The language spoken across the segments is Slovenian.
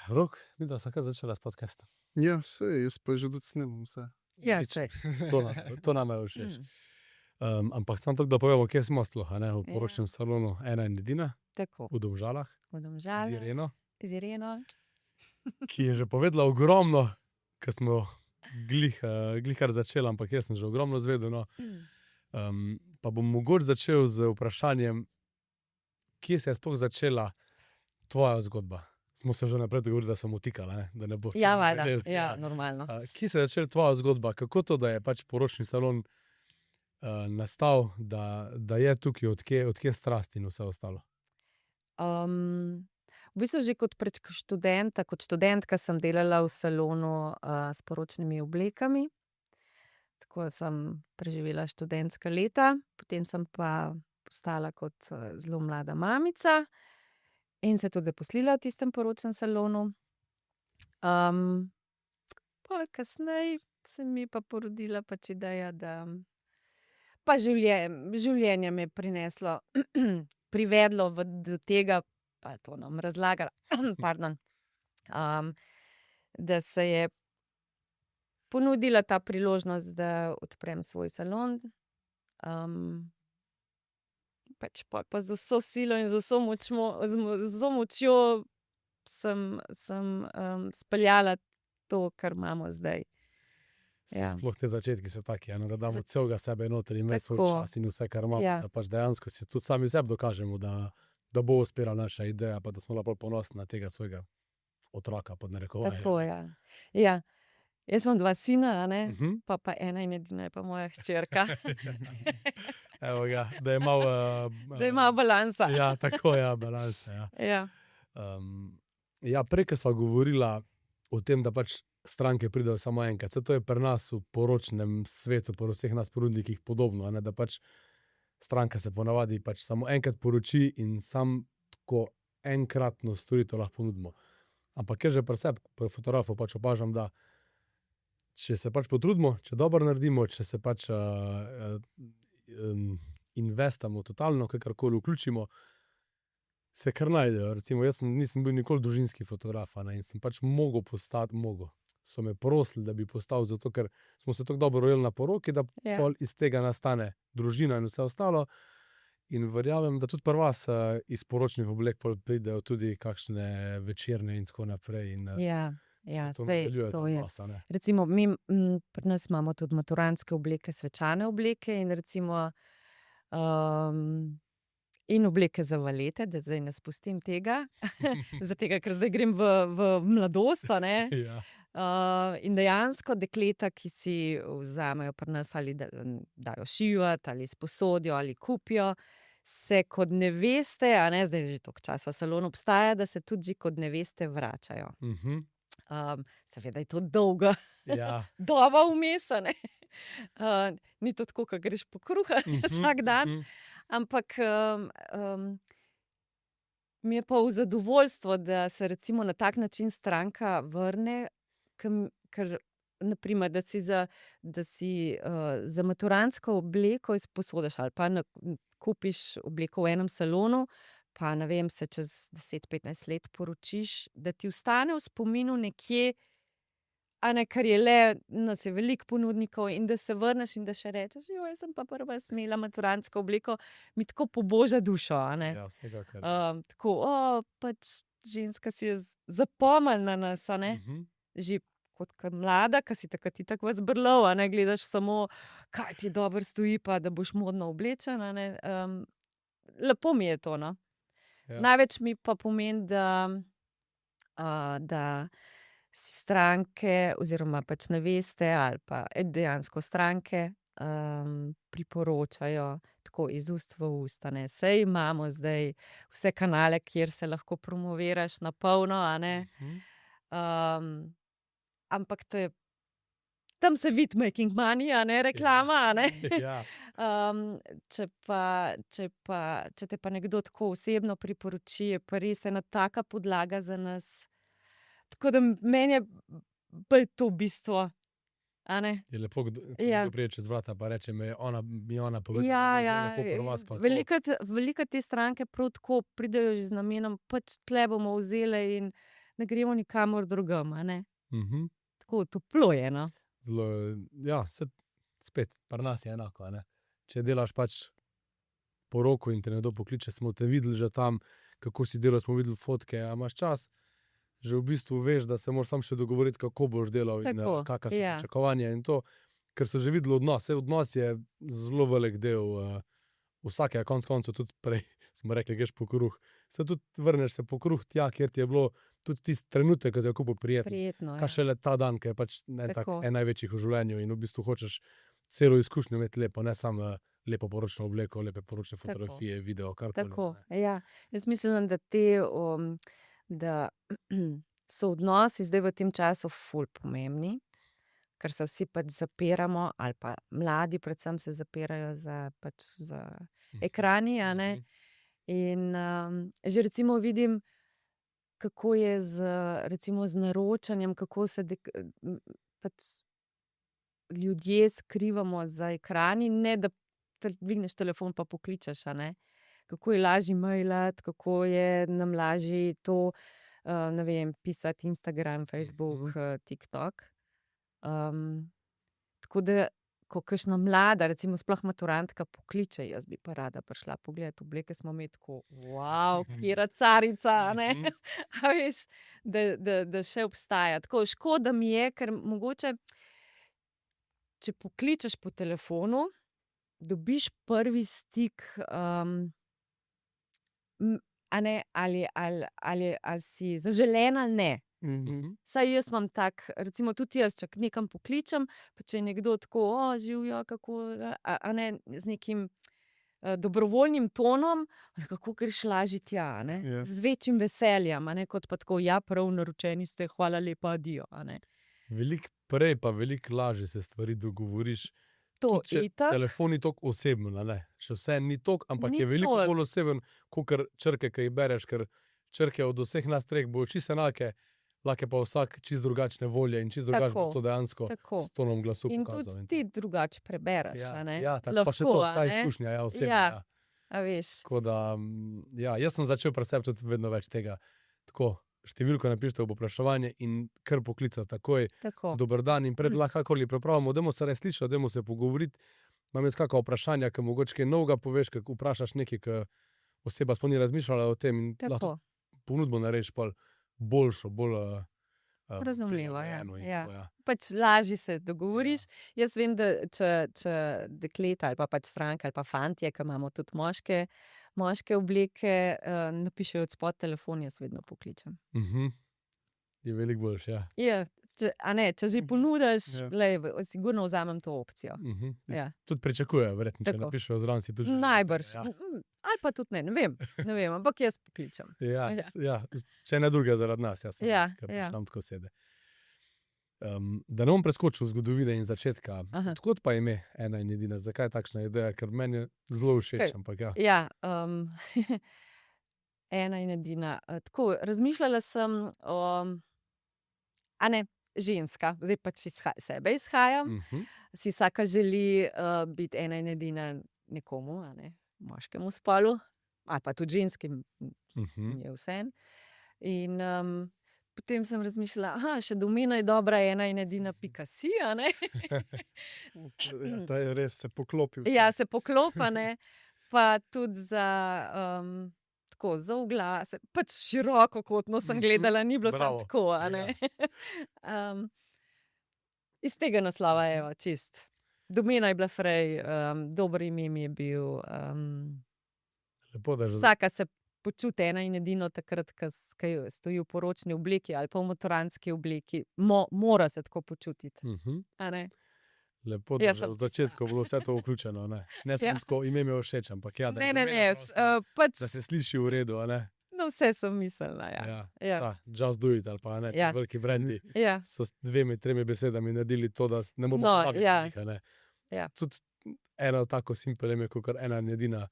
Rok, videla sem kar začela s podcastom. Ja, sej, jaz pa že snemam vse. Ja, Nič. saj. To nama je všeč. Mm. Ampak samo tako, da povemo, kje smo sploh, a ne, v Ja. poročnem salonu Ena in edina, Tako, v Domžalah, v z Domžalah, Ireno, z Ireno. ki je že povedala ogromno, ko smo glihkar začeli, ampak jaz sem že ogromno zvedel. No. Pa bom mogoče začel z vprašanjem, kje se je sploh začela tvoja zgodba? Smo se že naprej dogovorili, da sem utikala, ne? Da ne bo. Ja, valjda, Sedel. ja, normalno. Kje se je začela tvoja zgodba? Kako to, da je pač poročni salon nastal, da je tukaj, odkje strast in vse ostalo? V bistvu že kot študentka sem delala v salonu s poročnimi oblekami. Tako sem preživela študentska leta, potem sem pa postala kot zelo mlada mamica in se tudi zaposlila v tistem poročnem salonu. Pol kasneje se mi je pa porodila pač ideja, da pa življenje me je prineslo, privedlo do tega, pa to nam razlagala, pardon, da se je ponudila ta priložnost, da odprem svoj salon. Pač pa z vso silo in z vso močjo sem speljala to, kar imamo zdaj. Ja. Sploh te začetki so taki, da damo celega sebe noter in imeti svoj Tako. čas in vse, kar imamo, Ja. da pač dejansko si tudi sami sebi dokažemo, da bo uspela naša ideja, pa da smo lahko ponosni na tega svojega otroka, pod narekovaji. Tako, ja. Ja. Jaz imam 2 sina, a ne? Pa ena in edina je pa moja hčerka. Evo ga, da je malo... Da je malo balansa. Ja, tako je, balans. Ja. Ja. Ja, prej, ko sva govorila o tem, da pač stranke pridejo samo enkrat. Saj to je pri nas v poročnem svetu, pri vseh nas ponudnikih podobno, a ne, da pač stranka se ponavadi pač samo enkrat poroči in sam tako enkratno storitev lahko ponudimo. Ampak jaz že pri sebi, pri fotografu pač opažam, da če se pač potrudimo, če dobro naredimo, če se pač investamo totalno, kakorkoli vključimo, se kar najdejo. Recimo, jaz nisem bil nikoli družinski fotograf, a ne, in sem pač mogel postati, so me prosili, da bi postal, zato ker smo se tako dobro rojili na poroki, da Ja. pol iz tega nastane družina in vse ostalo. In verjamem, da tudi pri vas iz poročnih oblek pol pridejo tudi kakšne večerne in tako naprej. In, Ja, ja, se to saj nadaljuje to tudi je. vas, a ne. Recimo, mi pri nas imamo tudi maturantske obleke, svečane obleke in recimo in obleke za valete, da zdaj ne spustim tega, zaradi tega, ker zdaj grem v mladost, a ne. Ja. In dejansko dekleta, ki si vzamejo pri nas ali dajo šivati, ali sposodijo, ali kupijo, se kot neveste, a ne, zdaj že toliko časa salon obstaja, da se tudi že kot neveste vračajo. Seveda je to dolga Ja. doba vmes, a ne. Ni to tako, ko greš po kruha vsak dan, ampak mi je pa v zadovoljstvo, da se recimo na tak način stranka vrne, ker naprimer, da si za maturantsko obleko izposodiš ali pa kupiš obleko v enem salonu, pa ne vem, se čez 10-15 let poročiš, da ti ostane v spominu nekje, a ne, kar je le, nas je veliko ponudnikov, in da se vrneš in da še rečeš, jaz sem pa prva imela maturantsko obleko, mi tako poboža dušo, a ne. Ja, vsekakor. Tako, pač ženska si je zapomnila nas, a ne. Že kot mlada, ki si takrat itak vas brlov, a ne, gledaš samo, kaj ti dobro stoji, pa da boš modno oblečen, a ne. Lepo mi je to, no. Ja. Največ mi pa pomeni, da si stranke oziroma pač neveste ali pa dejansko stranke priporočajo tako iz ust v usta, ne. Saj imamo zdaj vse kanale, kjer se lahko promoviraš na polno, a ne. Ampak to je, tam se vidi making money, a ne, reklama, a ne. Ja. Če te pa nekdo tako osebno priporoči, je pa res ena taka podlaga za nas. Tako da meni je bolj to bistvo, a ne. Je lepo, Ja. kdo pride čez vrata pa reče, mi je ona povedala, Ja, da bo ja, zdaj lepo pri vas, pa to. velikokrat te stranke prav tako pridejo že z namenom, pač tle bomo vzele in ne gremo nikamor drugam, a ne. Mhm. Tako toplo je, no. Zelo, ja, spet, pri nas je enako, a ne. Če delaš pač poroko in te nekdo pokliče, smo te videli že tam, kako si delal, smo videli fotke, a imaš čas, že v bistvu veš, da se moraš sam še dogovoriti, kako boš delal in Tako, kakšna so ja. pričakovanja in to, ker so že videli odnos. Saj odnos je zelo velik del vsakega, konec koncev tudi prej smo rekli, greš po kruh. Se tudi vrneš se po kruh tja, kjer ti je bilo tudi tisti trenutek, ko si ga kupil, prijetno. Prijetno, Kaj ja. šele ta dan, ki je pač Tako. en največjih v življenju in v bistvu hočeš celo izkušnjo imeti lepo, ne samo lepo poročno obleko, lepe poročne fotografije, video, karkoli. Tako, ne. ja. Jaz mislim, da da so odnosi zdaj v tem času ful pomembni, ker se vsi pač zapiramo, ali pa mladi predvsem se zapirajo za ekrani, a ne. In že recimo vidim, kako je recimo z naročanjem, kako se pač ljudje skrivamo za ekrani, ne da dvigneš telefon pa pokličeš, a ne. Kako je lažje mailati, kako je nam lažje to, ne vem, pisati Instagram, Facebook, TikTok. Tako da, ko kakšna mlada, recimo sploh maturantka pokliče, jaz bi pa rada prišla pogledati obleke, smo imeli tako, wow, katera carica, a ne. A veš, da še obstaja. Tako škoda mi je, ker mogoče, če pokličeš po telefonu, dobiš prvi stik, a ne, ali si zaželen ali ne. Saj jaz imam tak, recimo tudi jaz, če nekam pokličem, pa če je nekdo tako, živijo, kako, a ne, z nekim dobrovoljnim tonom, kako greš lažje tja, a ne. Ja. Z večjim veseljem, a ne, kot pa tako, ja, prav, naročeni ste, hvala lepa, adijo, a ne. Veliko prej pa veliko lažje se stvari dogovoriš. To Tudi če itak. telefon ni toliko oseben, a ne. Še vse ni toliko, ampak Ni je veliko toliko. bolj oseben, kakor črke, ki jih bereš, ker črke od vseh nas treh bojo čisto enake, lahko je pa vsak čisto drugačne volje in čisto drugače bo Tako, to dejansko tako. s tonom glasu In pokazal. tudi ti drugače prebereš, Ja, a ne. ja, tako, pa še to, Lahko, a ta ne. izkušnja, ja, osebna. Ja. Ja. A veš. Tako da, ja, jaz sem začel pri sebi tudi vedno več tega, tako, številko napišite v povpraševanje in kar poklicati takoj, Tako. dober dan in pred lahko karkoli pripravimo, dajmo se res slišati, dajmo se pogovoriti. Imam jaz kakšna vprašanja, ki mogoče kaj novega poveš, ki vprašaš nekaj, ki oseba sploh ni razmišljala o tem in lahko Tako. ponudbo narediš pol boljšo, bolj Razumljivo, ja. prilagojeno in Ja. tako, ja. Pač lažje se dogovoriš. Jaz vem, da če dekleta ali pa pač stranke ali pa fantje, ki imamo tudi moške obleke, napišejo od spod telefon, jaz vedno pokličem. Je veliko boljše, ja. Ja, a ne, če že ponudiš, Ja. glej, sigurno vzamem to opcijo. Ja. Tudi pričakujejo, verjetno, če Tako. napišejo zraven si tudi. Najbrž. Ja. Ali pa tudi ne vem, ampak jaz pokličem. Ja, Ja. ja, če ne druga zaradi nas, jaz sem, Ja, ker ja. pač nam tako sede. Da ne bom preskočil zgodovine in začetka, Aha. odkot pa ime Ena in edina, zakaj je takšna ideja, ker meni je zelo všeč, Kaj? ampak ja. Ja, ena in edina. Tako, razmišljala sem, a ne, ženska, zdaj pač sebe izhajam, si vsaka želi biti ena in edina nekomu, a ne, moškemu spolu, ali pa tudi ženskim, mi je vseeno. In potem sem razmišljala, še domena je dobra, ena in edina .si, a ne. Ja, ta je res se poklopil. Ja, se poklopa, ne. Pa tudi za tako, za oglas, pač široko kotno sem gledala, ni bilo samo Bravo. tako, a ne. Iz tega naslova, evo, čist. Domena je bila frej, dober ime mi je bil. Lepo, da že Vsaka se počuti ena in edino takrat, ko stoji v poročni obleki ali pa v motorantski obleki. Mora se tako počutiti, a ne. lepo, da Jaz že sem v začetku je bilo vse to vključeno. Ne samo Ja. tako, ime mi je všeč, ampak ja, da je Ne, domena prosta, pač, da se sliši v redu, a ne. no, vse sem mislila, ja. Ja, Ja. ta, just do it ali pa ne, Ja. ti veliki brendi Ja. so s 2-3 besedami naredili to, da ne bomo No, pozabili ja. na njih, a ne. Ja. Tudi eno tako simpel ime, kot ena in edina,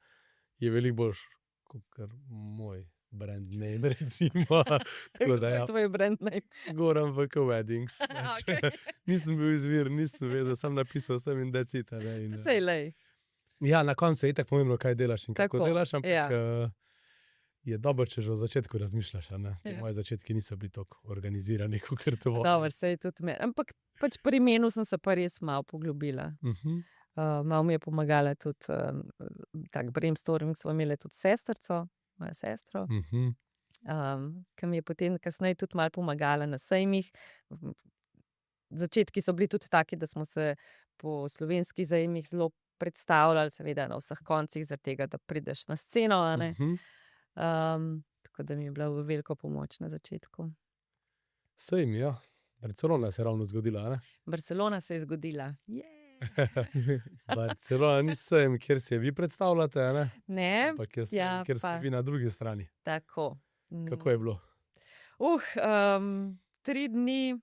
je veliko boljš, kot moj brand name, recimo. Tako da, ja, To je brand name. Goran VK Weddings. Okej. Nisem bil izvir, nisem vedel, sem napisal sem in decita. Sej lej. Ja, na koncu je itak pomembno, kaj delaš in kako Tako, delaš, ampak ja. je dobro, če že v začetku razmišljaš, a ne? Ti Ja. moji začetki niso bili tako organizirani, kakor tvoji. Dobro, saj tudi meni. Ampak pač pri imenu sem se pa res malo poglobila. Malo mi je pomagala tudi tak brainstorming, smo imeli tudi sestrico, mojo sestro, ki mi je potem kasneje tudi malo pomagala na sejmih. Začetki so bili tudi taki, da smo se po slovenskih sejmih zelo predstavljali, seveda na vseh koncih, zaradi tega, da prideš na sceno, a ne. Tako da mi je bila v veliko pomoč na začetku. Sejm, ja. Barcelona se je ravno zgodila, a ne? Barcelona se je zgodila. Barcelona ni sejem, kjer se vi predstavljate, a ne? Ne, Ampak je sejem, ja, kjer ste pa vi na drugi strani. tako. Kako je bilo? 3 dni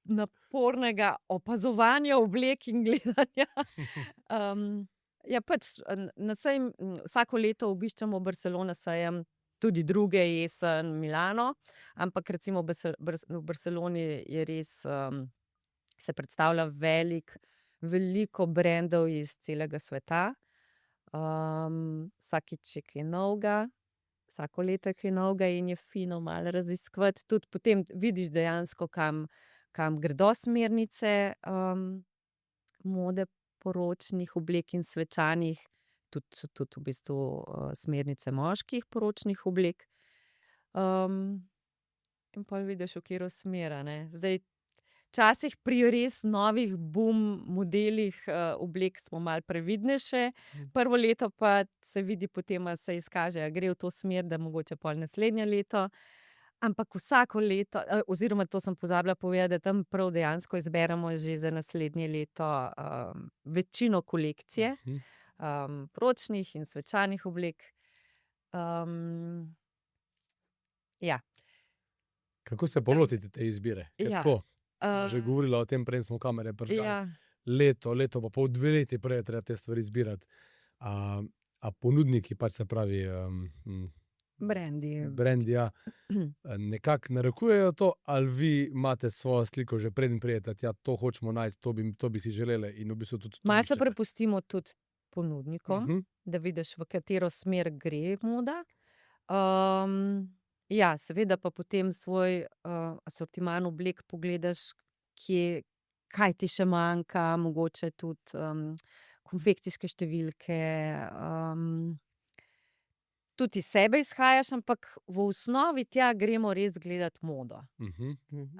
napornega opazovanja oblek in gledanja. Ja, pač na sejem vsako leto obiščemo Barcelona sejem, tudi druge, jesen, Milano, ampak recimo v Barceloni je res, se predstavlja veliko brandov iz celega sveta. Vsakič je kaj novega, vsako leto je kaj novega in je fino malo raziskovati. Tudi potem vidiš dejansko, kam gredo smernice mode poročnih oblek in svečanih, tudi v bistvu smernice moških poročnih oblek. In pol vidiš, v katero smer, a ne. Zdaj, včasih pri res novih modelih oblek smo malo previdnejše. Prvo leto pa se vidi potem, a se izkaže, a gre v to smer, da mogoče pol naslednje leto. Ampak vsako leto, oziroma to sem pozabila povedati, da tam prav dejansko izberemo že za naslednje leto večino kolekcije, poročnih in svečanih oblek. Ja. Kako se polotite te izbire? Ker Ja. tako, sva že govorila o tem, preden smo kamere prižgali. Ja. Leto pa pol, 2 leti prej je treba te stvari izbirati. A ponudniki, pač se pravi, Brendi. brendi, ja, nekako narekujejo to, ali vi imate svojo sliko že preden pridete tja, to hočemo najti, to bi si želeli in v bistvu tudi to Malo se iščete? prepustimo tudi ponudnikom, da vidiš, v katero smer gre moda. Ja, seveda pa potem svoj asortiman oblek pogledaš, kaj ti še manjka, mogoče tudi konfekcijske številke. Tudi iz sebe izhajaš, ampak v osnovi tja gremo res gledat modo,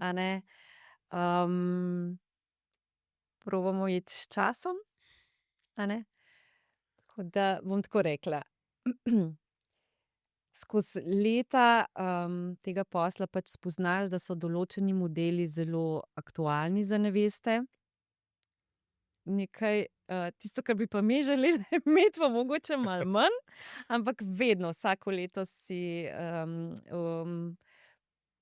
a ne. Probamo iti s časom, a ne. Tako da bom tako rekla. Skozi leta tega posla pač spoznaš, da so določeni modeli zelo aktualni za neveste. Nekaj, tisto, kar bi pa mi želeli imeti, pa mogoče malo manj, ampak vedno, vsako leto si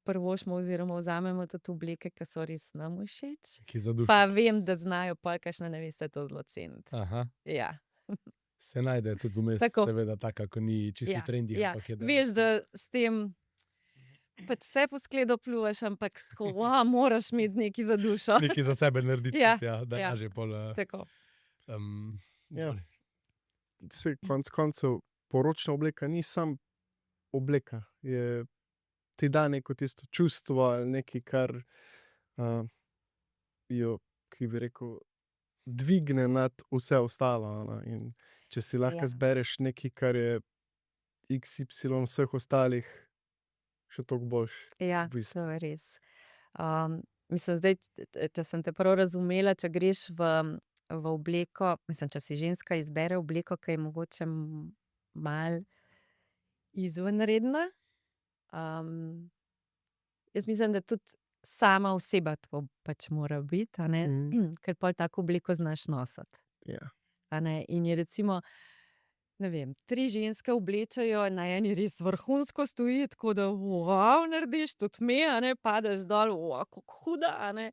privoščimo oziroma vzamemo tudi obleke, ki so res nam všeč. Ki zadušijo. Pa vem, da znajo pol kakšne neveste to zelo ceniti. Aha. Ja. Se najde tudi vmes, Tako. seveda taka, ko ni čisto v trendih, ja. ampak je Veš, da s tem pač vse po skledo pljuvaš, ampak tako, moraš imeti nekaj za dušo. nekaj za sebe narediti, Ja, tudi, da ja. že pol. Tako. Ja. Se konec koncev poročna obleka ni samo obleka, ti da neko tisto čustvo ali nekaj, kar jo, ki bi rekel, dvigne nad vse ostalo, a ne. In če si lahko Ja. zbereš nekaj, kar je XY vseh ostalih, še toliko boljše. Ja, v bistvu. to je res. Mislim, zdaj, če sem te prav razumela, če greš v obleko, mislim, če si ženska izbere obleko, ki je mogoče malo izvenredna. Jaz mislim, da tudi sama oseba to pač mora biti, a ne, ker pol tako obleko znaš nositi. Ja. A ne, in je recimo, ne vem, 3 ženske oblečejo, na eni res vrhunsko stoji, tako da narediš, tudi me, a ne, padeš dol, kako huda, a ne.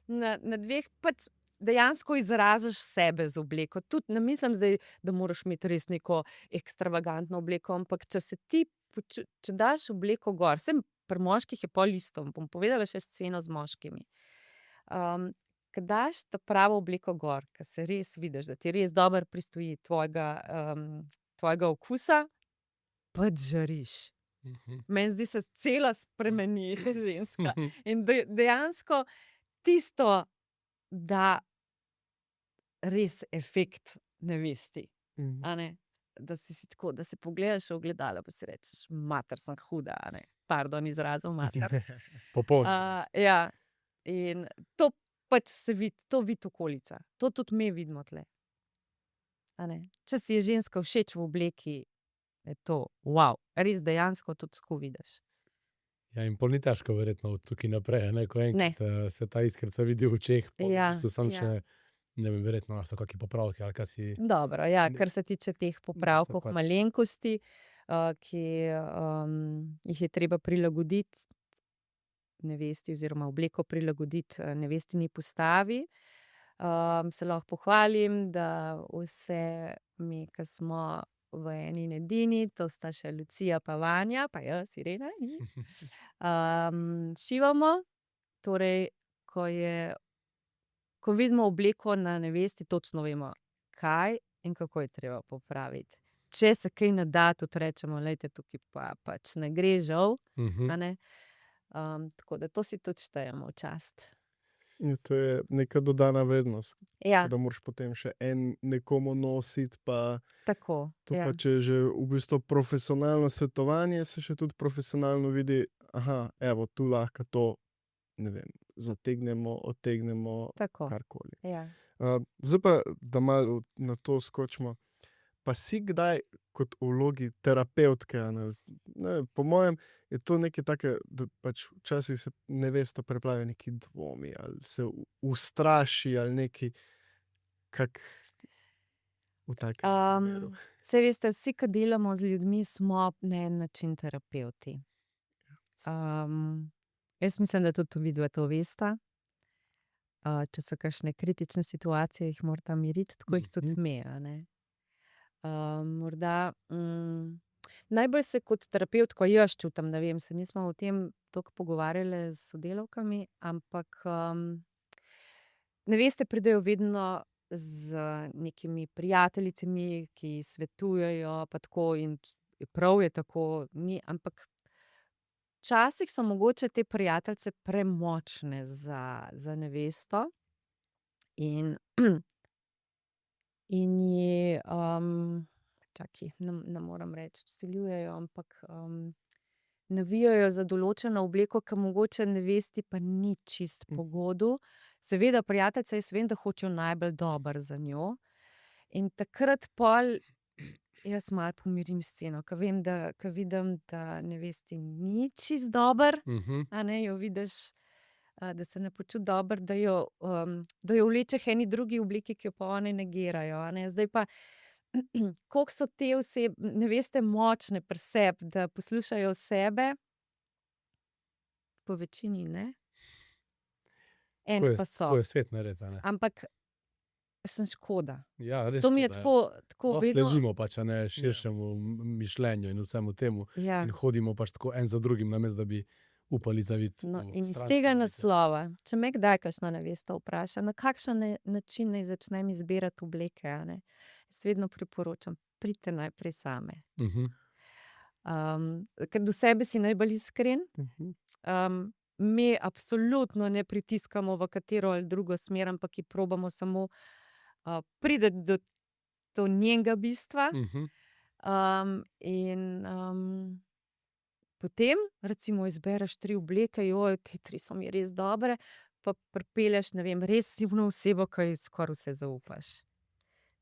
Na 2 pač dejansko izražaš sebe z obleko. Tudi ne mislim zdaj, da moraš imeti res neko ekstravagantno obleko, ampak če se ti, če daš obleko gor, saj pri moških je pol isto, bom povedala še sceno z moškimi. Ko daš ta pravo obleko gor, ko se res vidiš, da ti res dobro pristoji tvojega tvojega okusa, pač žariš. Mhm. Meni zdi se cela spremeni ženska. Mhm. In dejansko tisto da res efekt nevesti. Mhm. A ne? Da si tako, da se pogledaš v ogledalo, pa si rečeš, mater, sem huda, a ne. Pardon, izrazov mater. Popoln. Ja, in to pač se vidi, to vidi okolica. To tudi mi vidimo tle. A ne? Če si je ženska všeč v obleki, je to wow, res dejansko tudi tako vidiš. Ja, in pol ni težko verjetno od tukaj naprej, a ne, ko enkrat se ta iskrica vidi v očeh, pol v Ja, bistvu sam ja. še, ne vem, verjetno so kakšni popravki ali kaj si. Dobro, ja, Ne- kar se tiče teh popravkov, pač- malenkosti, ki jih je treba prilagoditi nevesti oziroma obleko prilagoditi nevestini postavi. Se lahko pohvalim, da vse mi, ki smo v eni in edini, to sta še Lucija pa Vanja, pa jaz, Irena, šivamo. Torej, ko vidimo obleko na nevesti, točno vemo, kaj in kako je treba popraviti. Če se kaj ne da, tudi rečemo, lejte, tukaj pa pač ne gre žal, Mhm. a ne. Tako da to si tudi štejemo v čast. Ja, to je neka dodana vrednost, Ja, da moraš potem še nekomu nositi. Pa, tako. to Ja. pa če je že v bistvu profesionalno svetovanje, se še tudi profesionalno vidi, aha, evo, tu lahko to, ne vem, zategnemo, odtegnemo, Tako. karkoli. Ja. Zdaj pa, da malo na to skočimo. Pa si kdaj kot v vlogi terapevtke, a ne, po mojem je to nekaj take, da pač včasih se nevesta preplavijo neki dvomi ali se ustraši ali neki, kak v takem primeru. Saj veste, vsi, ki delamo z ljudmi, smo na en način terapevti. Jaz mislim, da tudi vidva to vesta. Če so kakšne kritične situacije, jih morata miriti, tako jih tudi mi, a ne. Morda najbolj se kot terapevt, ko jaz čutim, ne vem, se nismo o tem toliko pogovarjale s sodelavkami, ampak neveste pridejo vedno z nekimi prijateljicami, ki svetujejo, pa tako, in prav je tako, ni, ampak včasih so mogoče te prijateljice premočne za nevesto in ji, čakaj, ne morem reči, vsiljujejo, ampak navijajo za določeno obleko, ki mogoče nevesti pa ni čist po godu. Seveda prijateljice, jaz vem, da hočejo najbolj dobro za njo. In takrat pol jaz malo pomirim sceno, ko vem, ko vidim, da nevesti ni čist dobro, Mhm. a ne, jo vidiš, da se ne počuti dobro, da jo vleče k eni drugi obliki, ki jo pa one negirajo, a ne. Zdaj pa, koliko so te neveste močne pri sebi, da poslušajo sebe, po večini ne. Ene pa so. Tako je svet nared, a ne. Ampak sem škoda. Ja, res To mi je škoda, ja. tako Dosti vedno. sledimo pač, a ne, širšemu mišljenju in vsemu temu. Ja. In hodimo pač tako en za drugim, namesto da bi upali zaviti. No, v in iz stranske tega oblike. naslova, če me kdaj kakšna nevesta vpraša, na kakšen način naj začnem izbirati obleke, a ne, jaz vedno priporočam, pridite najprej same. Mhm. Ker do sebe si najbolj iskren. Mi absolutno ne pritiskamo v katero ali drugo smer, ampak ki probamo samo priti do njenega bistva. Mhm. Potem recimo izbereš 3 obleke, joj, te 3 so mi res dobre, pa pripelješ, ne vem, res sivno osebo, ki ji skoraj vse zaupaš.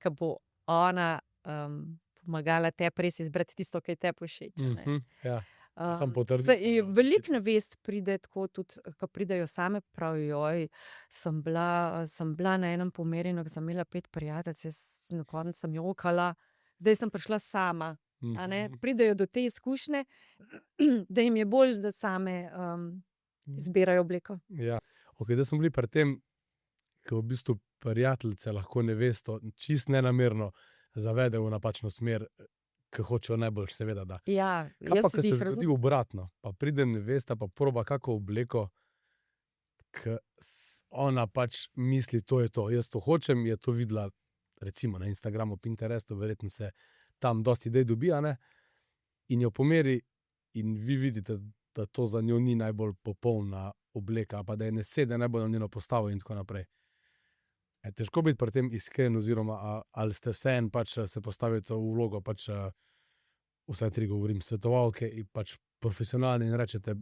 Ki bo ona pomagala tebi res izbrati tisto, ki je tebi všeč, a ne. Mhm. Ja. Samo potrditi svojo Veliko odločitev. nevest pride tako tudi, ko pridejo same, pravijo, joj, sem bila na enem pomerjanju, ko sem imela 5 prijateljic, jaz na koncu sem jokala, zdaj sem prišla sama. A ne, Mhm. pridejo do te izkušnje, da jim je boljše, da same izbirajo obleko. Ja. Okej, da smo bili pri tem, ko v bistvu prijateljice lahko nevesto čisto nenamerno zavedejo v napačno smer, ki hočejo najboljše, seveda, da. Ja, Kaj pa, jaz ko tudi se jih zgodi razumem. obratno, pa pride nevesta, pa proba kako obleko, ki ona pač misli, to je to, jaz to hočem, je to videla recimo na Instagramu, Pinterestu, verjetno se tam dosti idej dobi, a ne, in jo pomeri in vi vidite, da to za njo ni najbolj popolna obleka, pa da je ne sede najbolj na njeno postavo in tako naprej. Je težko biti pri tem iskren, oziroma ali ste vseeno pač se postavite v vlogo pač, vsaj tri govorim, svetovalke in pač profesionalni in rečete,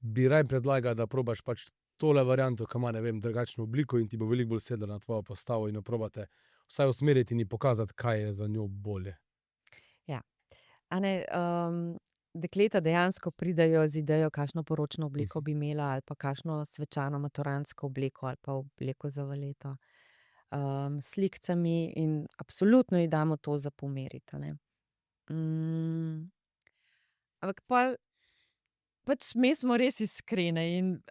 bi raj predlagal, da probaš pač tole varianto, ki ima, ne vem, drugačno obliko in ti bo veliko bolj sedla na tvojo postavo in jo probate vsaj usmeriti in ji pokazati, kaj je za njo bolje. Ja. A ne, dekleta dejansko pridejo z idejo, kakšno poročno obliko bi imela, ali pa kakšno svečano maturantsko obleko, ali pa obleko za valeto. Slikcami in absolutno ji damo to za pomeriti, a ne. Ampak pol pač mi smo res iskrene in,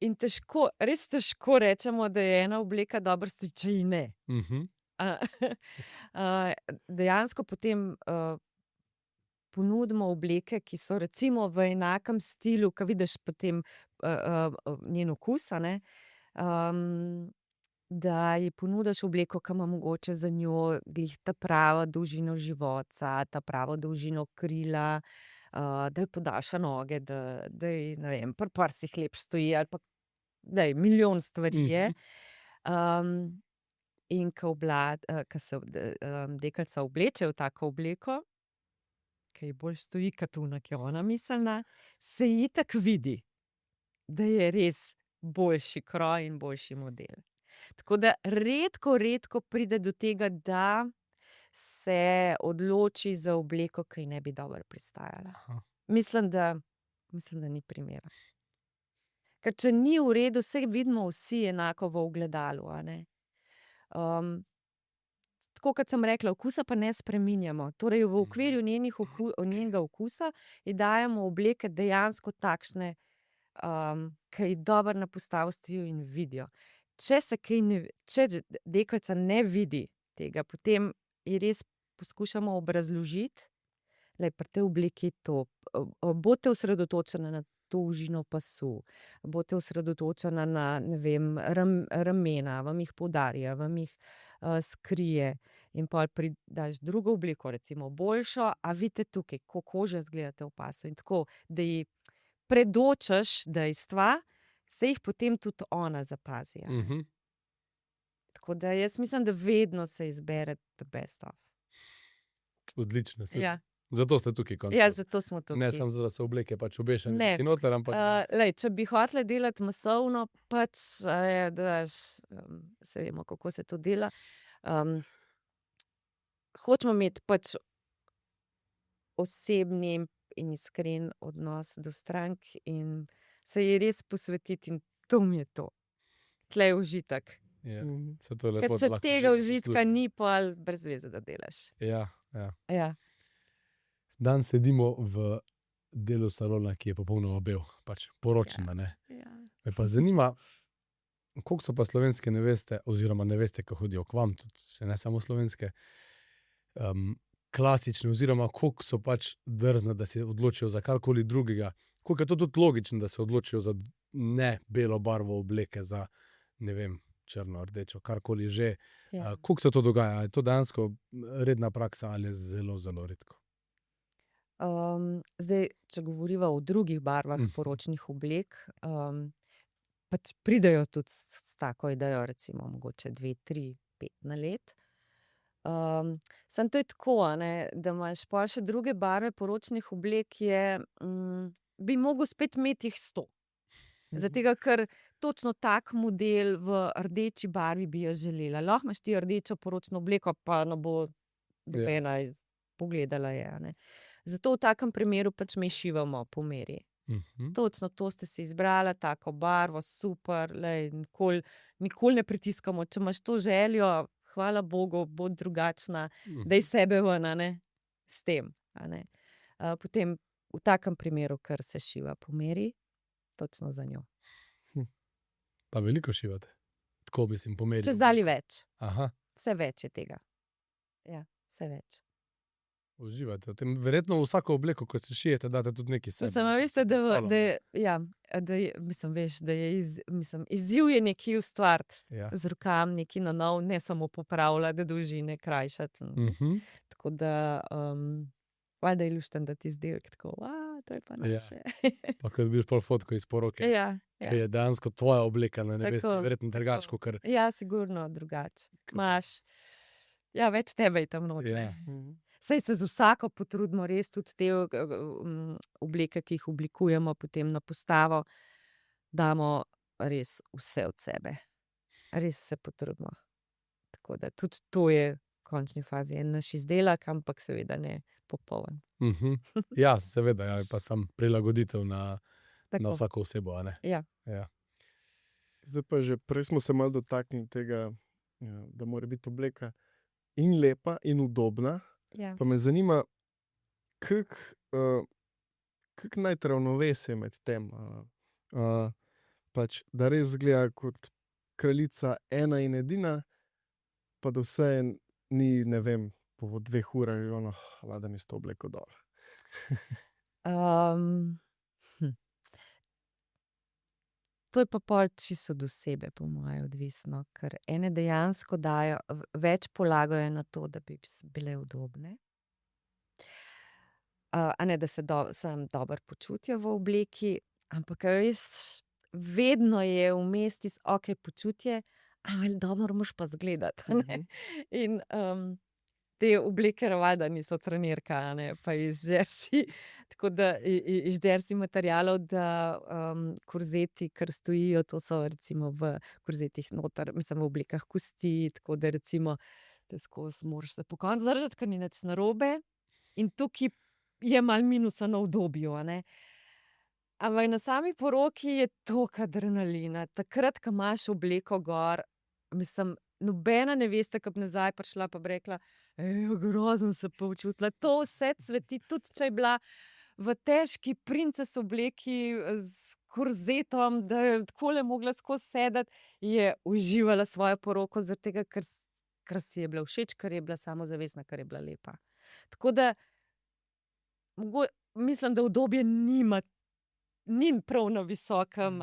in težko, res težko rečemo, da je ena obleka dobro stoji, če ji ne. Dejansko potem ponudimo obleke, ki so recimo v enakem stilu, ki vidiš potem njen okus, a ne, da ji ponudiš obleko, ki ima mogoče za njo glih ta pravo dolžino života, ta pravo dolžino krila, da ji podaljša noge, da ji, ne vem, pri prsih lep stoji, ali pa daj, milijon stvari je. In ko se deklica obleče v tako obleko, ki ji bolj stoji kot ona, ki je ona mislila, se ji itak vidi, da je res boljši kroj in boljši model. Tako da redko pride do tega, da se odloči za obleko, ki ji ne bi dobro pristajala. Mislim, da ni primera. Ker če ni v redu, saj vidimo vsi enako v ogledalu, a ne. Tako kot sem rekla, okusa pa ne spreminjamo. Torej v okviru njenega okusa ji dajemo obleke dejansko takšne, ki ji dobro na postavi stojijo in vidijo. Če deklica ne vidi tega, potem ji res poskušamo obrazložiti, glej, pri tej obleki je to, bodite osredotočeni na dolžino pasu, bodite osredotočeni na, ne vem, ramena, vam jih poudarja, vam jih skrije, in pol daš drugo obliko, recimo boljšo, a vidite tukaj, kako koža izgledate v pasu, in tako, da ji predočiš dejstva, se jih potem tudi ona zapazi. Tako da jaz mislim, da vedno se izbere the best of. Odlično. Ja. Zato ste tukaj končno. Ja, zato smo tukaj. Ne samo zato, da so obleke pač obešene Ne. tukaj noter, ampak Lej, če bi hoteli delati masovno, pač, saj vemo, kako se to dela. Hočemo imeti pač osebni in iskren odnos do strank in se ji res posvetiti, in to mi je to. Tule je užitek. ja, se to je Ker lepo, če da lahko tega že užitka služi. ni, pol brez veze, da delaš. Ja. Ja. Dan sedimo v delu salona, ki je popolnoma bel, pač poročen, a ne. Ja. Me pa zanima, koliko so pa slovenske neveste, oziroma neveste, ki hodijo k vam, tudi še ne samo slovenske, klasične, oziroma koliko so pač drzne, da se odločijo za karkoli drugega, koliko je to tudi logično, da se odločijo za ne belo barvo obleke, za, ne vem, črno, rdečo, karkoli že. Ja. Koliko se to dogaja? Je to dejansko redna praksa ali je zelo, zelo redko? Zdaj, če govoriva o drugih barvah poročnih oblek, pač pridejo tudi s tako idejo, recimo mogoče 2, 3, 5 na let. Samo to je tako, a ne, da imaš pol še druge barve poročnih oblek, bi mogel spet imeti jih 100. Zaradi tega, ker točno tak model v rdeči barvi bi jaz želela. Lahko imaš ti rdečo poročno obleko, pa ne bo nobena pogledala je, a ne. Zato v takem primeru pač mi šivamo po meri. Točno to ste si izbrala, tako barvo, super, lej, nikoli ne pritiskamo. Če imaš to željo, hvala Bogu, bo drugačna, daj sebe ven, a ne, s tem, a ne. Potem v takem primeru, kar se šiva po meri, točno za njo. Pa veliko šivate? Tako mislim, po meri. Čezdalje več. Aha, Vse več je tega. Ja, vse več. Uživate v tem. Verjetno vsako obleko, ko se šijete, date tudi neki sebe. Mislim, a veste, da je izziv je nekaj ustvariti Ja. z rokami, nekaj na nov, ne samo popravljati dolžine, krajšati. Tako da, valjda je lušten, da ti izdelek tako, to je pa naše. Pa ko dobiš pol fotko iz poroke, Ja, ki je dejansko tvoja obleka, ne veste, Tako, verjetno drugače, ker ja, sigurno drugače. Imaš, več tebe je tam noter. Ja. Saj se z vsako potrudimo, res tudi te obleke, ki jih oblikujemo potem na postavo, damo res vse od sebe. Res se potrudimo. Tako da tudi to je v končni fazi en naš izdelek, ampak seveda ne popoln. Ja, seveda, ja, pa sam prilagoditev na Tako. vsako osebo, a ne? Ja. Zdaj pa že prej smo se malo dotaknili tega, da mora biti obleka in lepa in udobna. Ja. Pa me zanima, kako najti ravnovesje med tem. Pač, da res izgleda kot kraljica ena in edina, pa da vse ni, ne vem, po 2 urah je ono, da mi s to obleko dol. To je pa pol čisto od osebe, po moje, odvisno, ker ene dejansko dajo, več polagajo na to, da bi bile udobne. A ne, da se samo dobro počutijo v obleki, ampak res vedno je vmes tisto počutje, ali dobro moraš pa izgledati, a ne. In te obleke valjda niso trenirka, a ne, pa iz jersey, tako da iz jersey materialov, da korzeti, ker stojijo, to so recimo v korzetih noter, mislim v oblikah kosti, tako da recimo te skozi moraš se pokonci držati, ker ni nič narobe. In tukaj je malo minusa na udobju, a ne. Ampak na sami poroki je toliko adrenalina. Takrat, ko imaš obleko gor, mislim, nobena nevesta, ki bi nazaj prišla pa bi rekla, grozno se počutila. To vse cveti, tudi če je bila v težki princes obleki z korzetom, da je takole mogla skozi sedeti, je uživala svojo poroko, zaradi tega, ker si je bila všeč, ker je bila samozavestna, ker je bila lepa. Tako da mislim, da udobje ni prav na visokem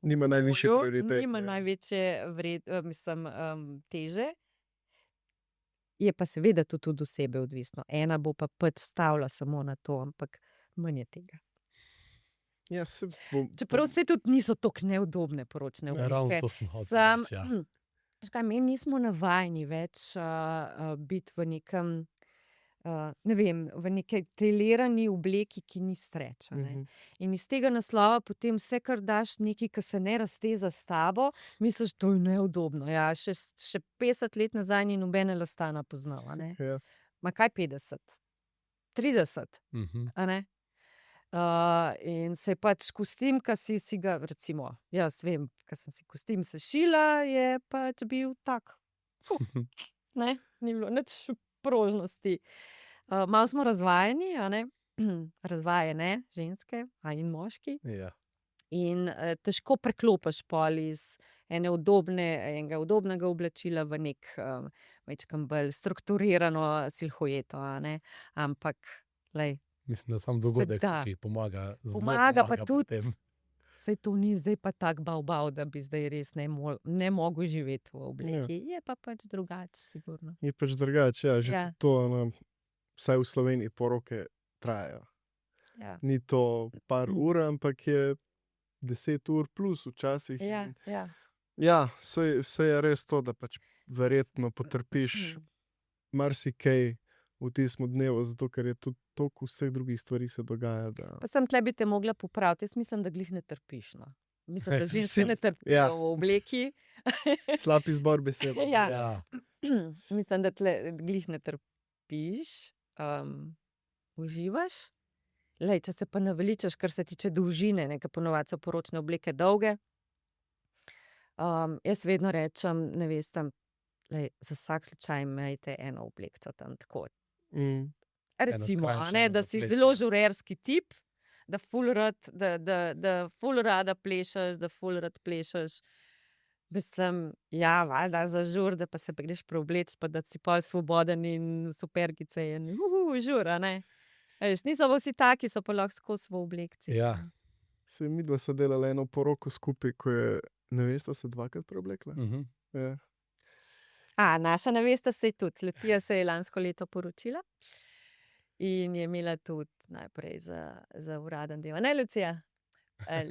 Nima najvišje polju, prioritete. nima največje teže. Je pa seveda tudi od osebe odvisno. Ena bo pa pač stavila samo na to, ampak manj je tega. Ja, Čeprav vse tudi niso tako neudobne poročne obleke. Ravno to sem hotel reči, ja. Mi nismo navajeni več biti v nekem, ne vem, v neki telirani obleki, ki ni streča. In iz tega naslova potem vse, kar daš nekaj, ki se ne razteza s tabo, misliš, to je neudobno. Ja, še 50 let nazaj ni nobene lastana poznala. Ja. Ma kaj 50? 30, a ne? In se je pač kostim, ki si ga, recimo, jaz vem, ko sem si kostim sešila, je pač bil tak. Ne, ni bilo nič prožnosti. Malo smo razvajeni, a ne? Razvajene ženske, in moški. Ja. In težko preklopiš pol iz enega udobnega oblačila v nek majčkeno bolj strukturirano silhueto, a ne? Ampak, glej, Mislim, da sam dogodek da. tukaj pomaga. Pomaga pa tudi, potem. saj to ni zdaj pa tak bav, da bi zdaj res ne mogel živeti v obleki. Je pa pač drugače, sigurno. Je pač drugače, ja, že Ja. tudi to, vsaj v Sloveniji poroke trajajo. Ja. Ni to par ur, ampak je 10 ur plus včasih. Ja, ja. Ja, saj je res to, da pač verjetno potrpiš marsikaj v tistem dnevu, zato ker je tudi toliko vseh drugih stvari se dogaja. Da... Pa sem tle bi te mogla popraviti. Jaz mislim, da glih ne trpiš. No. Mislim, da ženske ne trpijo Ja. v obleki. Slab izbor besed. Ja. Ja. Mislim, da tle glih ne trpiš, uživaš. Lej, če se pa naveličaš, kar se tiče dolžine, ker ponovadi so poročne obleke dolge. Jaz vedno rečem nevestam, lej, za vsak slučaj imejte eno oblekco tam tako. Recimo, krajšo, ne, da za si ples, zelo ja. žurerski tip, da ful rada plešeš, da ful rad plešeš, Mislim, ja, valjda za žur, da pa se pa greš preobleči, pa da si pol svoboden in supergice in žur, a ne? Veš, niso pa vsi taki, so pa lahko skozi v oblekci. Ja. Se midva sta delala eno poroko skupaj, ko je nevesta se 2-krat preoblekla. Mhm. Ja. Naša nevesta se je tudi, Lucija se je lansko leto poročila in je imela tudi najprej za uraden del. Ne, Lucija?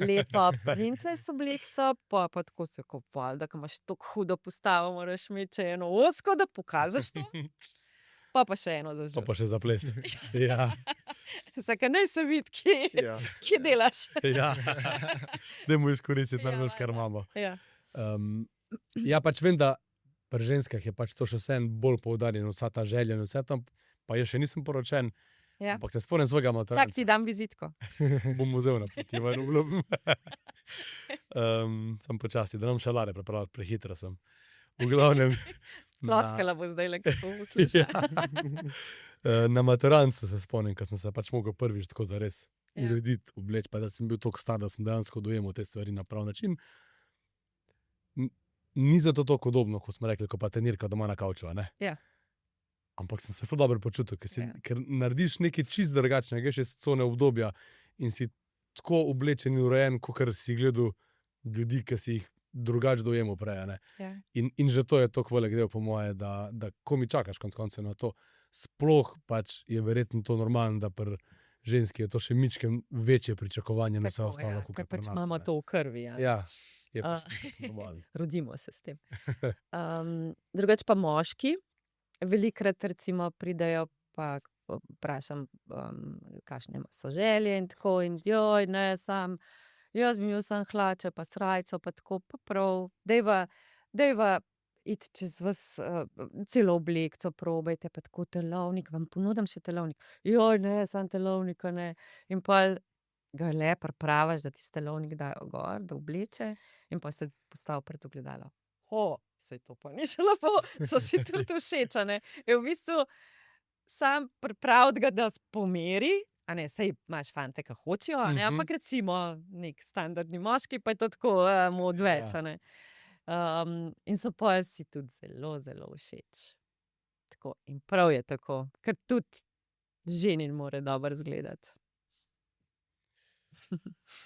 Lepo princes oblekco, pa tako se kopal, da ko imaš tako hudo postavo, moraš imeti še eno osko, da pokažeš to. Pa še eno za žur. Pa še za ples. Ja. Saka naj se vidi, Ja. kje delaš. Ja. Dajmo izkoristiti Ja, najbolj, kar valjda. imamo. Ja. Ja, pač vem, da pri ženskah je pač to še vse bolj poudarjeno, vsa ta želja in vse tam, pa jaz še nisem poročen, Ja. ampak se spomnim svojega Čak maturanca. ti dam vizitko. Bom vzel na poti, ven obljubim. Sem počasi, da nam šalare prepravljati, prehitro sem. V glavnem. Ploskala bo zdaj, ko to uslišiš. Ja. Na maturancu se spomnim, ko sem se pač mogel prvič tako zares Ja. urediti, obleči, pa da sem bil toliko star, da sem dejansko dojemal te stvari na prav način. Ni zato tako podobno, kot smo rekli, ko pa trenirka doma na kavču, a ne? Ja. Ampak sem se ful dobro počutil, Ja. ker narediš nekaj čist drugačnega, greš iz cone obdobja in si tako oblečen in urejen, kot si gledal ljudi, ki si jih drugače dojemal prej, a ne? Ja. In že to je tako velik del, po moje, da ko mi čakaš konec koncev na to, sploh pač je verjetno to normalno, da pri ženski je to še mičkem večje pričakovanje na vse Tako, ostalo, ja, kot ker pri pač nas. imamo ne. to v krvi. Ja. Ja, je A. pač tako normalno. Rodimo se s tem. Drugače pa moški, velikrat recimo pridejo, pa vprašam, kakšne so želje in tako, in joj, ne, jaz bi imel sam hlače, pa srajco, pa tako, pa prav, dejva iti čez vas celo oblekco, probajte, pa tako telovnik, vam ponudim še telovnik. Joj, ne, sam telovnika ne. In pa ga le pripraviš, da ti telovnik dajo gor, da obleče, in pa se postavi pred ogledalo. Sej to pa ni še lepo, so si tudi všeč, a ne. Je v bistvu sam pripraviti ga, da pomeri, a ne, sej imaš fante, ki hočejo, a ne, ampak recimo nek standardni moški, pa je to tako mu odveč, a ne. In so pa si tudi zelo, zelo všeč. Tako, in prav je tako, ker tudi ženin mora dobro izgledati.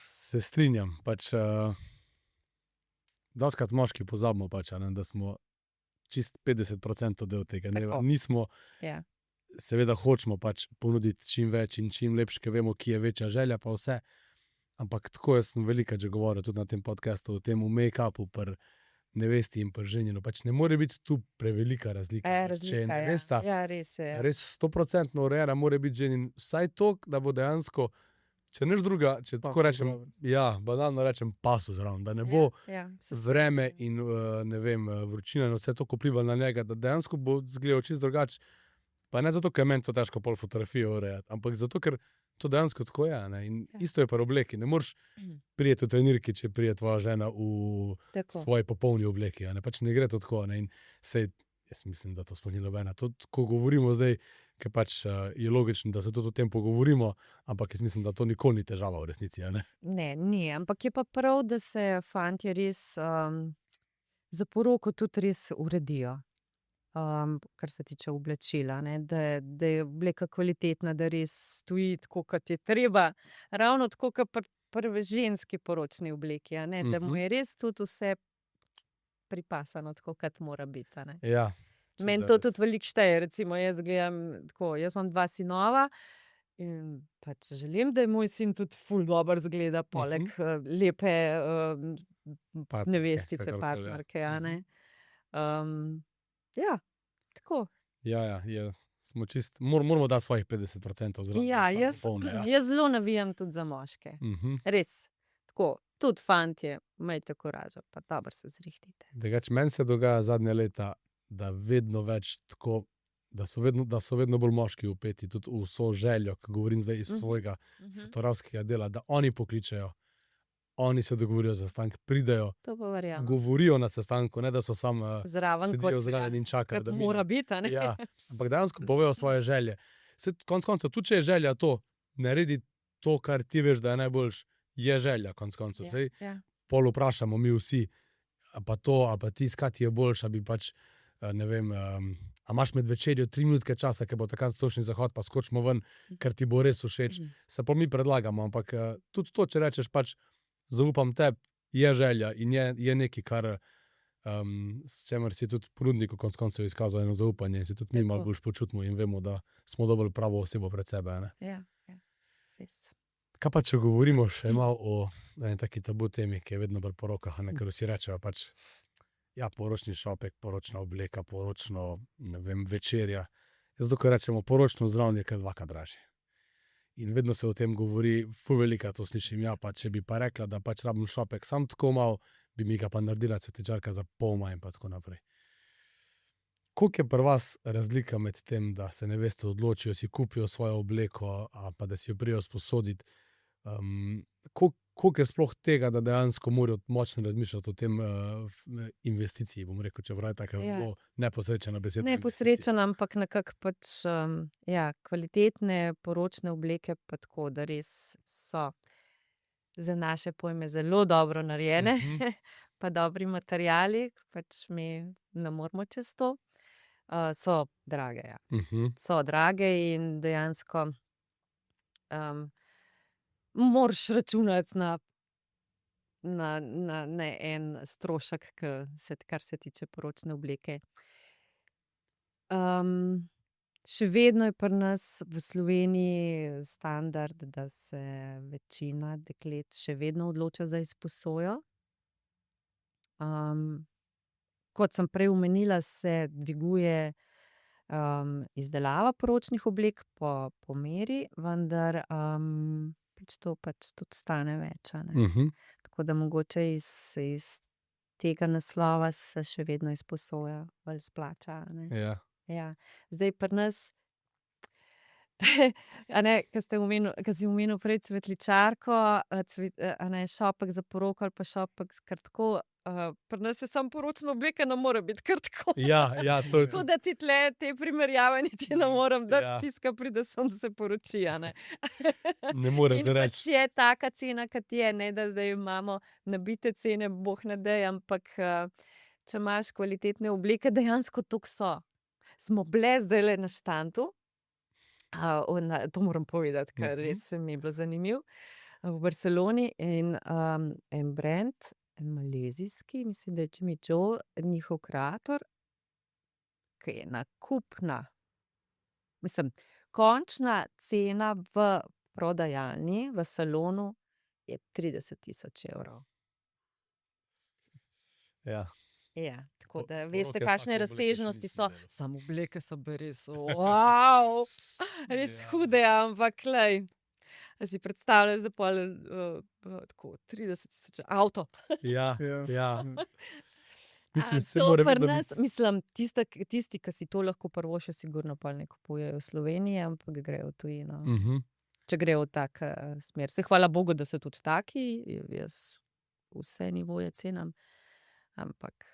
Se strinjam. Pač, doskrat moški pozabimo, pač, a ne, da smo čist 50% del tega. Tako. Nismo, Ja. seveda hočemo pač ponuditi čim več in čim lepše, ker vemo, ki je večja želja, pa vse. Ampak tako jaz sem veliko že govoril tudi na tem podcastu o tem v make-upu, pri nevesti in pri ženinu. Pač ne more biti tu prevelika razlika. Pač, če je Razlika, nevesta ja, res je. res 100% urejena, mora biti ženin vsaj toliko, da bo dejansko, če nič druga, če tako Pasu rečem, zraven. ja, banalno rečem, pasu zraven, da ne bo se vreme strinjam. in ne vem, vročina in vse to vplivalo na njega, da dejansko bo izgledal čisto drugače. Pa ne zato, ker je meni to težko pol fotografijo urejati, ampak zato, ker to dejansko tako je. Ne? In Ja. isto je pri obleki. Ne moreš prijeti v trenirki, če prije tvoja žena v Tako. svoji popolni obleki. A ne? Pač ne gre to tako. Ne? In sej, jaz mislim, da to sploh ni nobena. To, ko govorimo zdaj, ker pač je logično, da se tudi o tem pogovorimo, ampak jaz mislim, da to nikoli ni težava v resnici. A ne? Ne, ni, ampak je pa prav, da se fantje res za poroko tudi res uredijo. Kar se tiče oblačila, ne, da je obleka kvalitetna, da res stoji tako, kot je treba. Ravno tako, kot pri ženski poročni obleki, a ne, da mu je res tudi vse pripasano, tako kot mora biti. a ne. Ja. Meni to tudi veliko šteje. Recimo, jaz gledam tako, jaz imam 2 sinova in pač želim, da je moj sin tudi ful dobro izgleda, poleg lepe Partnerke, nevestice, kakorkoli, ja. partnerke, a ne. Ja, tako. Ja, smo čist, moramo dati svojih 50% zraven. Ja, da sta jaz, popolne, ja. jaz zelo navijam tudi za moške. Res, tako, tudi fantje, imejte kuražo, pa dobro se zrihtite. Drugače, meni se dogaja zadnja leta, da vedno več tako, da so vedno bolj moški vpeti tudi v vso željo, ko govorim zdaj iz svojega fotografskega dela, da oni pokličejo, oni se dogovorijo za sestanek, pridejo, To pa verjamem. govorijo na sestanku, ne da so samo Zraven sedijo kot zraven in čakajo, kot da mora mine. biti, a ne. Ja, ampak dejansko povejo svoje želje. Konec koncev, tudi če je želja to, naredi to, kar ti veš, da je najboljš, je želja konec koncev. Sej Ja. pol vprašamo mi vsi, pa to, ali pa ti iskati je boljša, bi pač, ne vem, a imaš med večerjo 3 minutke časa, ker bo takrat stočni zahod, pa skočimo ven, ker ti bo res všeč. Se pa mi predlagamo, ampak tudi to, če rečeš pač, zaupam tebi, je želja in je nekaj, kar s čemer si tudi ponudniku konec koncev izkazal eno zaupanje in si tudi mi Tako. malo bolj počutimo in vemo, da smo dobili pravo osebo pred sebe. Ne? Ja, res. Kaj pa, če govorimo še malo o eni taki tabu temi, ki je vedno bolj po rokah, a ne, ker vsi rečejo pač, ja, poročni šopek, poročna obleka, poročno, ne vem, večerja. Jaz dokaj rečemo, poročno zdravljenje je kar dvakrat dražje. In vedno se o tem govori, ful velika to slišim, ja, pa če bi pa rekla, da pač rabim šopek sam tako malo, bi mi ga pa naredila cvetličarka za pol manj in pa tako naprej. Koliko je pri vas razlika med tem, da se neveste odločijo, si kupijo svojo obleko, ali pa da si jo prijo sposoditi? Koliko je sploh tega, da dejansko morajo močno razmišljati o tem investiciji, bom rekel, če pravi taka Ja. zelo neposrečena beseda. Neposrečen, ampak nekako pač, ja, kvalitetne poročne obleke pa tako, da res so za naše pojme zelo dobro narejene, pa dobri materiali, pač mi ne moremo čez to. So drage, ja. So drage in dejansko moraš računati na en strošek, kar se tiče poročne obleke. Še vedno je pri nas v Sloveniji standard, da se večina deklet še vedno odloča za izposojo. Kot sem prej omenila, se dviguje izdelava poročnih oblek po meri, vendar pač to pač tudi stane več. A ne. Tako da mogoče iz tega naslova se še vedno izposoja, bolj splača. A ne. Ja. Ja. Zdaj pri nas, a ne, ko si omenil prej cvetličarko, a ne, šopek za poroko ali pa šopek kar tako, pri nas je samo poročna obleka, ne more biti kar tako. Ja, to je Tako da ti tle te primerjave niti ne morem dati, Ja. tisti, ki pride sem, se poroči, a ne. ne moreš In reči. pač je taka cena, kot je, ne da zdaj imamo nabite cene, bog ne daj, ampak če imaš kvalitetne obleke, dejansko toliko so. Smo bile zdajle na štandu, to moram povedati, ker res mi je bilo zanimivo, v Barceloni in en brand, en malezijski, mislim, da je Jimmy Joe, njihov kreator, ki je nakupna, mislim, končna cena v prodajalni, v salonu je 30.000 evrov. Ja. Ja, tako da Poroke veste, s kakšne take obleke še razsežnosti nisem so. gledal. Samo obleke so pa res, res Ja. hude, ampak glej. A si predstavljaš, da pol tako 30.000 avto. Ja, Ja. ja. Mislim, se to mora pri vedno nas, biti. mislim, tisti, ki si to lahko privoščijo, sigurno pol ne kupujejo v Sloveniji, ampak grejo v tujino. Če grejo v tak smer. Saj hvala Bogu, da so tudi taki, jaz vse nivoje cenim, ampak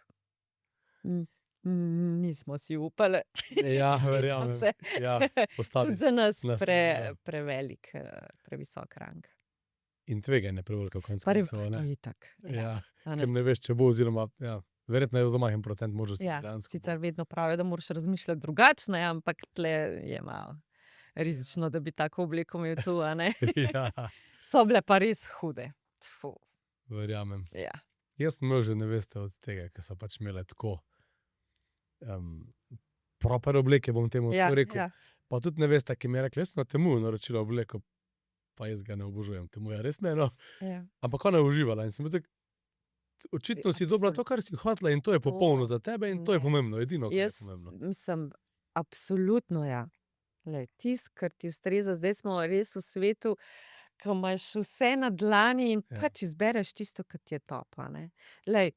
nismo si upali. Ja, Hecam verjamem. se. Ja, Tudi postaviti za nas nas, ja. prevelik, previsok rang. In tveganje preveliko konec Pa koncev, to ne. je itak. Ja, A ker ne. ne veš, če bo oziroma, ja, verjetno je zelo majhen procent možnosti, Ja, dejansko sicer bo. vedno pravijo, da moraš razmišljati drugače, ampak tle je malo rizično, da bi tako obleko imel tu, a ne. Ja, So bile pa res hude. Tfu, verjamem. ja. Jaz sem imel že neveste od tega, ker so pač imele tako proper obleke, bom temu Ja, tako rekel. ja. Pa tudi nevesta, ki mi je rekla, jaz sem na Temu naročila obleko, pa jaz ga ne obožujem. Temu je res ne, no. Ja. Ampak ona je uživala in sem bil tak, očitno si dobila to, kar si hotela in to je To popolno za tebe in to je ne. pomembno, edino, kar je Jaz pomembno. mislim, absolutno ja. Glej, tisto, kar ti ustreza, zdaj smo res v svetu, ko imaš vse na dlani in Ja. pač izbereš tisto, kar ti je top, a ne. Glej,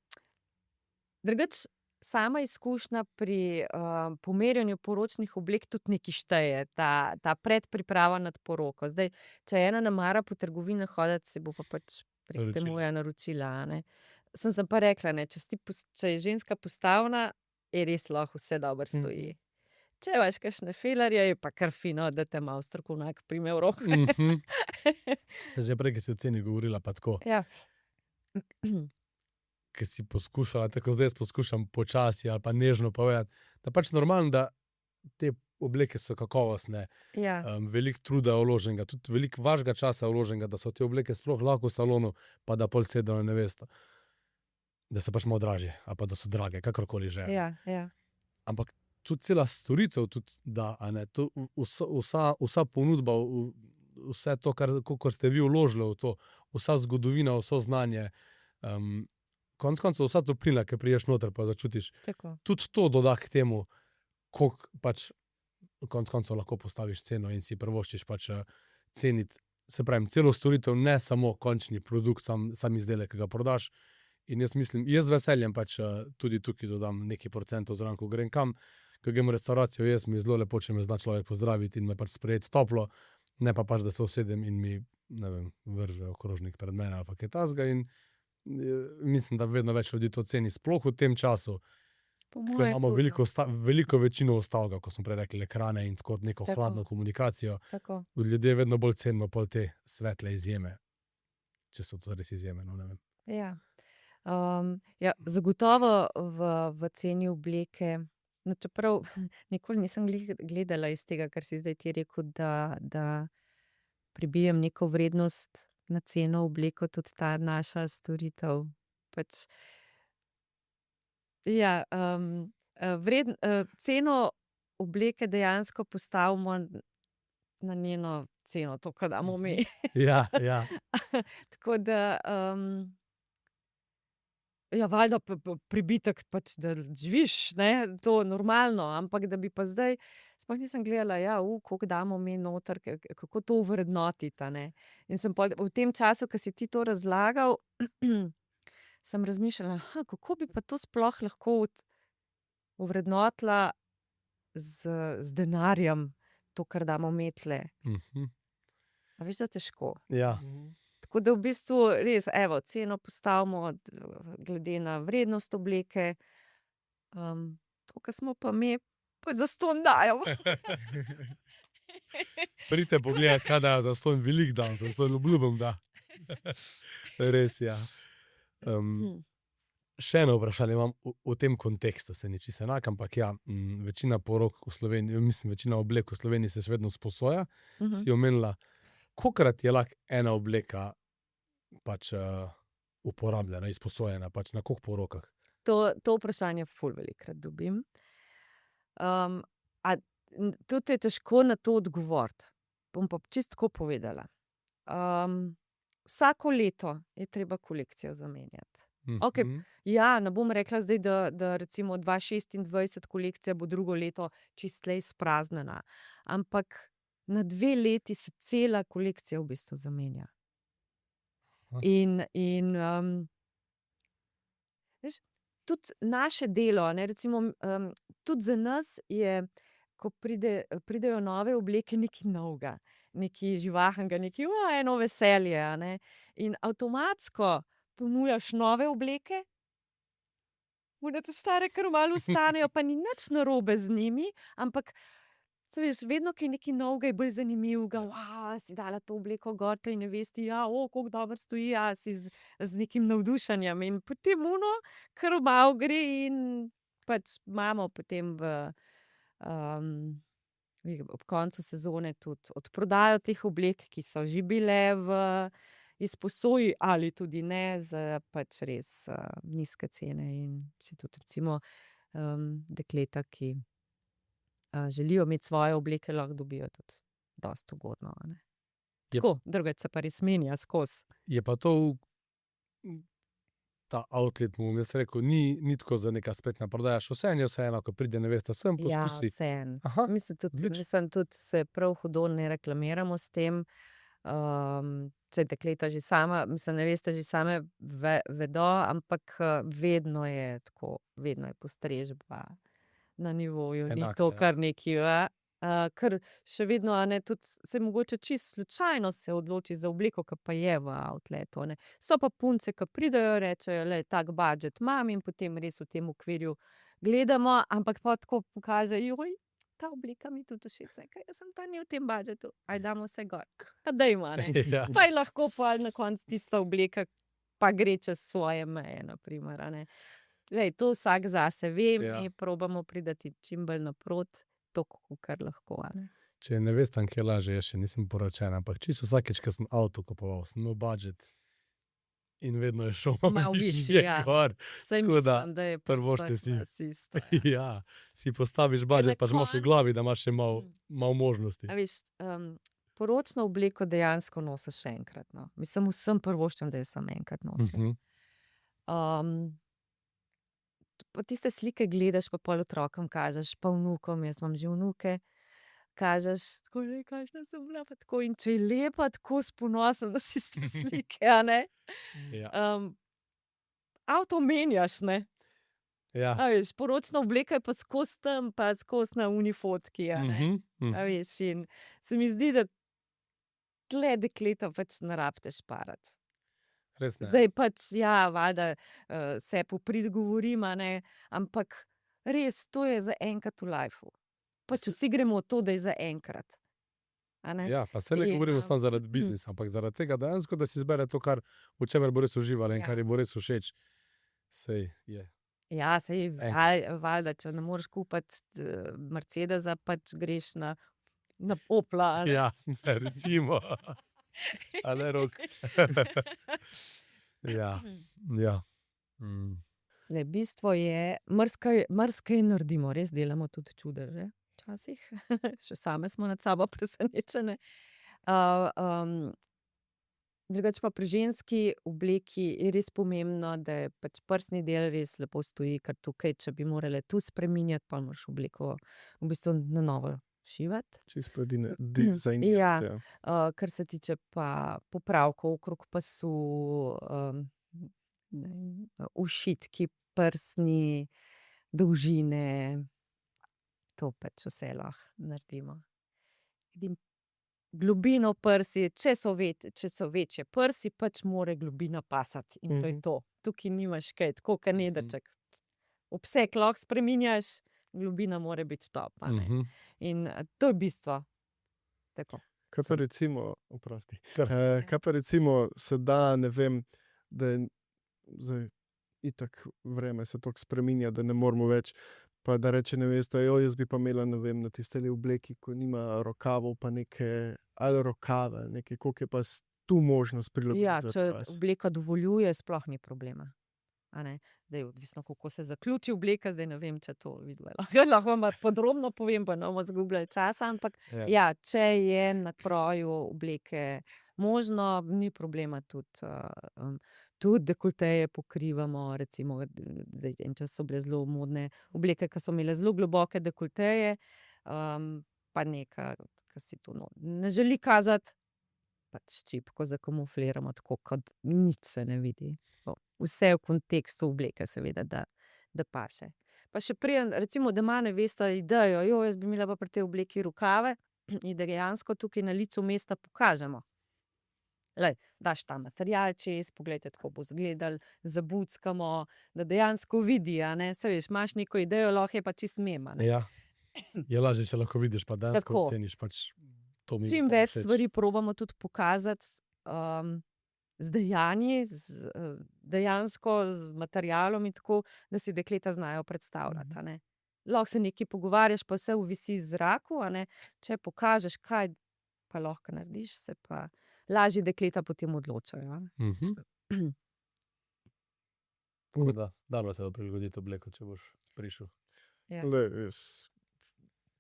drugače sama izkušnja pri pomerjanju poročnih oblek tudi nekaj šteje, ta predpriprava nad poroko. Zdaj, če ena ne mara po trgovinah hoditi, se bo pa pač prek Naročila. Temuja naročila, a ne. Sem pa rekla, ne, če je ženska postavna, je res lahko vse dobro stoji. Če imaš kakšne filarje, je pa kar fino, da te malo strokovnjak prime v roko. Se že prej, ki si o ceni govorila, pa tako. Ja. ki si poskušala, tako zdaj jaz poskušam počasi ali pa nežno povedati, da pač normalno, da te obleke so kakovostne, Ja, veliko truda vloženega, tudi veliko vašega časa vloženega, da so te obleke sploh lahko v salonu, pa da pol sedajo na nevesto. Da so pač malo dražje, ali pa da so drage, kakorkoli že. ja. Ampak tudi cela storitev, tudi da, a ne, to, vsa ponudba, vse to, kar ste vi vložili v to, vsa zgodovina, vso znanje, konec koncev vsa toplina, ki priješ noter, pa začutiš, Tako. tudi to doda k temu, koliko pač konec koncev lahko postaviš ceno in si privoščiš pač ceniti, se pravim, celo storitev, ne samo končni produkt, sam izdelek, ki ga prodaš. In jaz mislim, jaz z veseljem pač tudi tukaj dodam nekaj procentov zraven, ko grem kam, ko grem v restauracijo, jaz mi je zelo lepo, če me zna človek pozdraviti in me pač sprejeti toplo, ne pa pač, da se usedem in mi, ne vem, vrže krožnik pred mene ali pa kaj takega. In mislim, da vedno več ljudi to ceni, sploh v tem času, Po ko moje imamo tudi, no. veliko večino ustavka, ko smo prej rekli, ekrane in tako neko Tako. hladno komunikacijo. Tako. Ljudje vedno bolj cenimo pol te svetle izjeme, če so to res izjeme, no ne vem. Ja. Ja, zagotovo v ceni obleke, no, čeprav nikoli nisem gledala iz tega, kar si zdaj ti rekel, da pribijem neko vrednost na ceno obleko, tudi ta naša storitev. Pač, ja, ceno obleke dejansko postavimo na njeno ceno, to, kar damo mi. Ja, ja. Tako da, ja, valjda pribitek, pač, da živiš, ne, to normalno, ampak da bi pa zdaj, sploh nisem gledala, ja, koliko damo mi noter, kako to ovrednotiti, a ne. In sem pol v tem času, ko si ti to razlagal, sem razmišljala, kako bi pa to sploh lahko ovrednotila z denarjem, to, kar damo metle. A veš, da težko. Ja. Tako da v bistvu res, evo, ceno postavimo glede na vrednost obleke, to, kar smo pa mi, pa zastonj dajemo. Pridite pogledat, kaj dajo za ston velik dan, za ston obljubim, da. Res, ja. Še eno vprašanje imam v tem kontekstu, se ni čisto enak, ampak ja, večina porok v Sloveniji, mislim, večina oblek v Sloveniji se še vedno sposoja, si omenila, kolikokrat je lahko ena obleka pač uporabljena, izposojena, pač na koliko porokah? To vprašanje ful velikokrat dobim. Tudi je težko na to odgovoriti. Bom pa čisto tako povedala. Vsako leto je treba kolekcijo zamenjati. Okej, ja, ne bom rekla zdaj, da recimo 2026 kolekcija bo drugo leto čisto izpraznjena, ampak na 2 leti se cela kolekcija v bistvu zamenja. In veš, tudi naše delo, ne, recimo, tudi za nas je, ko pridejo nove obleke, nekaj novega, nekaj živahnega, nekaj, eno veselje, a ne. In avtomatsko ponujaš nove obleke, te stare kar malo ostanejo, pa ni nič narobe z njimi, ampak se veš, vedno, ki je nekaj novega, je bolj zanimivega, si dala to obleko gor, tej nevesti, koliko dobro stoji, si z nekim navdušenjem. In potem kar malo gre in pač imamo potem ob koncu sezone tudi odprodajo teh oblek, ki so že bile v izposoji ali tudi ne, za pač res nizke cene. In si tudi recimo dekleta, ki želijo imeti svoje obleke, lahko dobijo tudi dosti ugodno, a ne. Tako, drugače se pa res menja skozi. Je pa to ta outlet, bom jaz rekel, ni tako za neka spletna prodaja, še vseeno je vseeno, ko pride nevesta sem, Ja, poskusi. vseeno. Aha, Mislim, odlično. tudi se prav hudo ne reklamiramo s tem. Saj dekleta že sama, mislim, neveste že same vedo, ampak vedno je tako, vedno je postrežba na nivoju, ni Enaka, to ja. kar neki, ker še vedno, a ne, tudi se mogoče čisto slučajno se odloči za obleko, ki pa je v outletu, a ne. So pa punce, ki pridejo, rečejo, tak budget imam, in potem res v tem okvirju gledamo, ampak pa tako pokaže, ta obleka mi tudi všeč, kaj jaz sem ta ni v tem budžetu, damo vse gor, pa dajmo, a ne. Ja. Pa je lahko pa na koncu tista obleka pa gre čez svoje meje, naprimer, a ne. Glej, to vsak zase ve, Ja. mi probamo priti čim bolj naprot, toliko, kolikor lahko, a ne. Če ne veste, kje laže, jaz še nisem poročen, ampak čisto vsakeč, ko sem avto kupoval, sem imel budžet in vedno je šel Malo višji, ja. gor. Saj Tako da mislim, da je pri prvoščke vseh si. nas isto, ja. Ja, si postaviš budžet, pa že imaš v koncu- glavi, da imaš še malo možnosti. A veš, poročno obleko dejansko nosiš še enkrat. No. Mislim, vsem prvoščem, da jo samo enkrat nosim. Pa tiste slike gledaš, pa pol otrokom kažeš, pa vnukom, jaz imam že vnuke, kažeš, tako je, kakšna sem bila, pa tako. In če je lepa, tako s ponosom, da si s te slike, a ne? Ja. Avto menjaš, ne? Ja. A veš, poročna obleka je pa skozi tam, pa skozi na unifotki, a ne? A veš, in se mi zdi, da tle dekleta pač ne rabite šparati. Res ne. Zdaj pač, ja, valjda se poprid govorim, a ne, ampak res, to je za enkrat v lifeu. Pač vsi gremo v to, da je za enkrat. A ne? Ja, pa se ne In, govorimo samo zaradi biznisa, ampak zaradi tega dejansko, da si izbere to, v čemer bo res uživala in Ja. kar ji bo res všeč. Sej je. Ja, sej Enkrat. valjda, če ne moreš kupiti Mercedesa, pač greš na Opla. a ne. Ja, recimo. Ale rok. Ja, ja. Le, bistvo je, marsikaj naredimo, res delamo tudi čudeže včasih, še same smo nad sabo presenečene. Drugače pa pri ženski obleki je res pomembno, da je pač prsni del res lepo stoji, ker tukaj, če bi morale tu spreminjati, pa moraš obleko v bistvu na novo šivati. Čisto dizajnirati. Ja. Kar se tiče pa popravkov okrog pasu, ušitki, prsni, dolžine, to pač vse lahko naredimo. In globino prsi, če so večje prsi, pač mora globina pasati in to je to. Tukaj nimaš kaj, tako kot nedrček. Obseg lahko spreminjaš, globina mora biti top. a ne. In to je bistvo. Tako. Kaj pa recimo, oprosti, Kar. kaj pa recimo se da, ne vem, da je zdaj itak vreme se toliko spreminja, da ne moremo več, pa da reče nevesta, jaz bi pa imela, ne vem, na tisteli obleki, ko nima rokavov, pa neke, ali rokave, nekaj, koliko je pa tu možnost prilagoditi. Ja, če obleka dovoljuje, sploh ni problema. A ne? Da je odvisno, kako se zaključi obleka, zdaj ne vem, če to vidimo. Lahko vam podrobno povem, pa ne bomo zgubljali časa, ampak ja, če je na kroju obleke možno, ni problema tudi dekolteje pokrivamo, recimo, zdaj en čas so bile zelo modne obleke, ki so imele zelo globoke dekolteje, pa neka, ki si to ne želi kazati, pač čipko zakamufliramo tako, kot nič se ne vidi. Vse v kontekstu obleke, seveda, da paše. Pa še preden, recimo, da ima nevesta idejo, jaz bi imela pa pri tej obleki rokave, in da dejansko tukaj na licu mesta pokažemo. Lej, daš ta material čez, poglejte, tako bo izgledal, zabuckamo, da dejansko vidi, a ne, saj veš, imaš neko idejo, lahko je pa čist mema. Ja. Je lažje, če lahko vidiš, pa dejansko Tako. oceniš, pač to mi Čim bo več všeč. stvari probamo tudi pokazati z dejanji, dejansko z materialom in tako, da si dekleta znajo predstavljati. A ne. Lahko se nekaj pogovarjaš, pa vse visi v zraku, a ne. Če pokažeš, kaj pa lahko narediš, se pa lažje dekleta potem odločajo. a ne. Tako da, dobro se bo prilagoditi obleko, če boš prišel. Ja. Le, jaz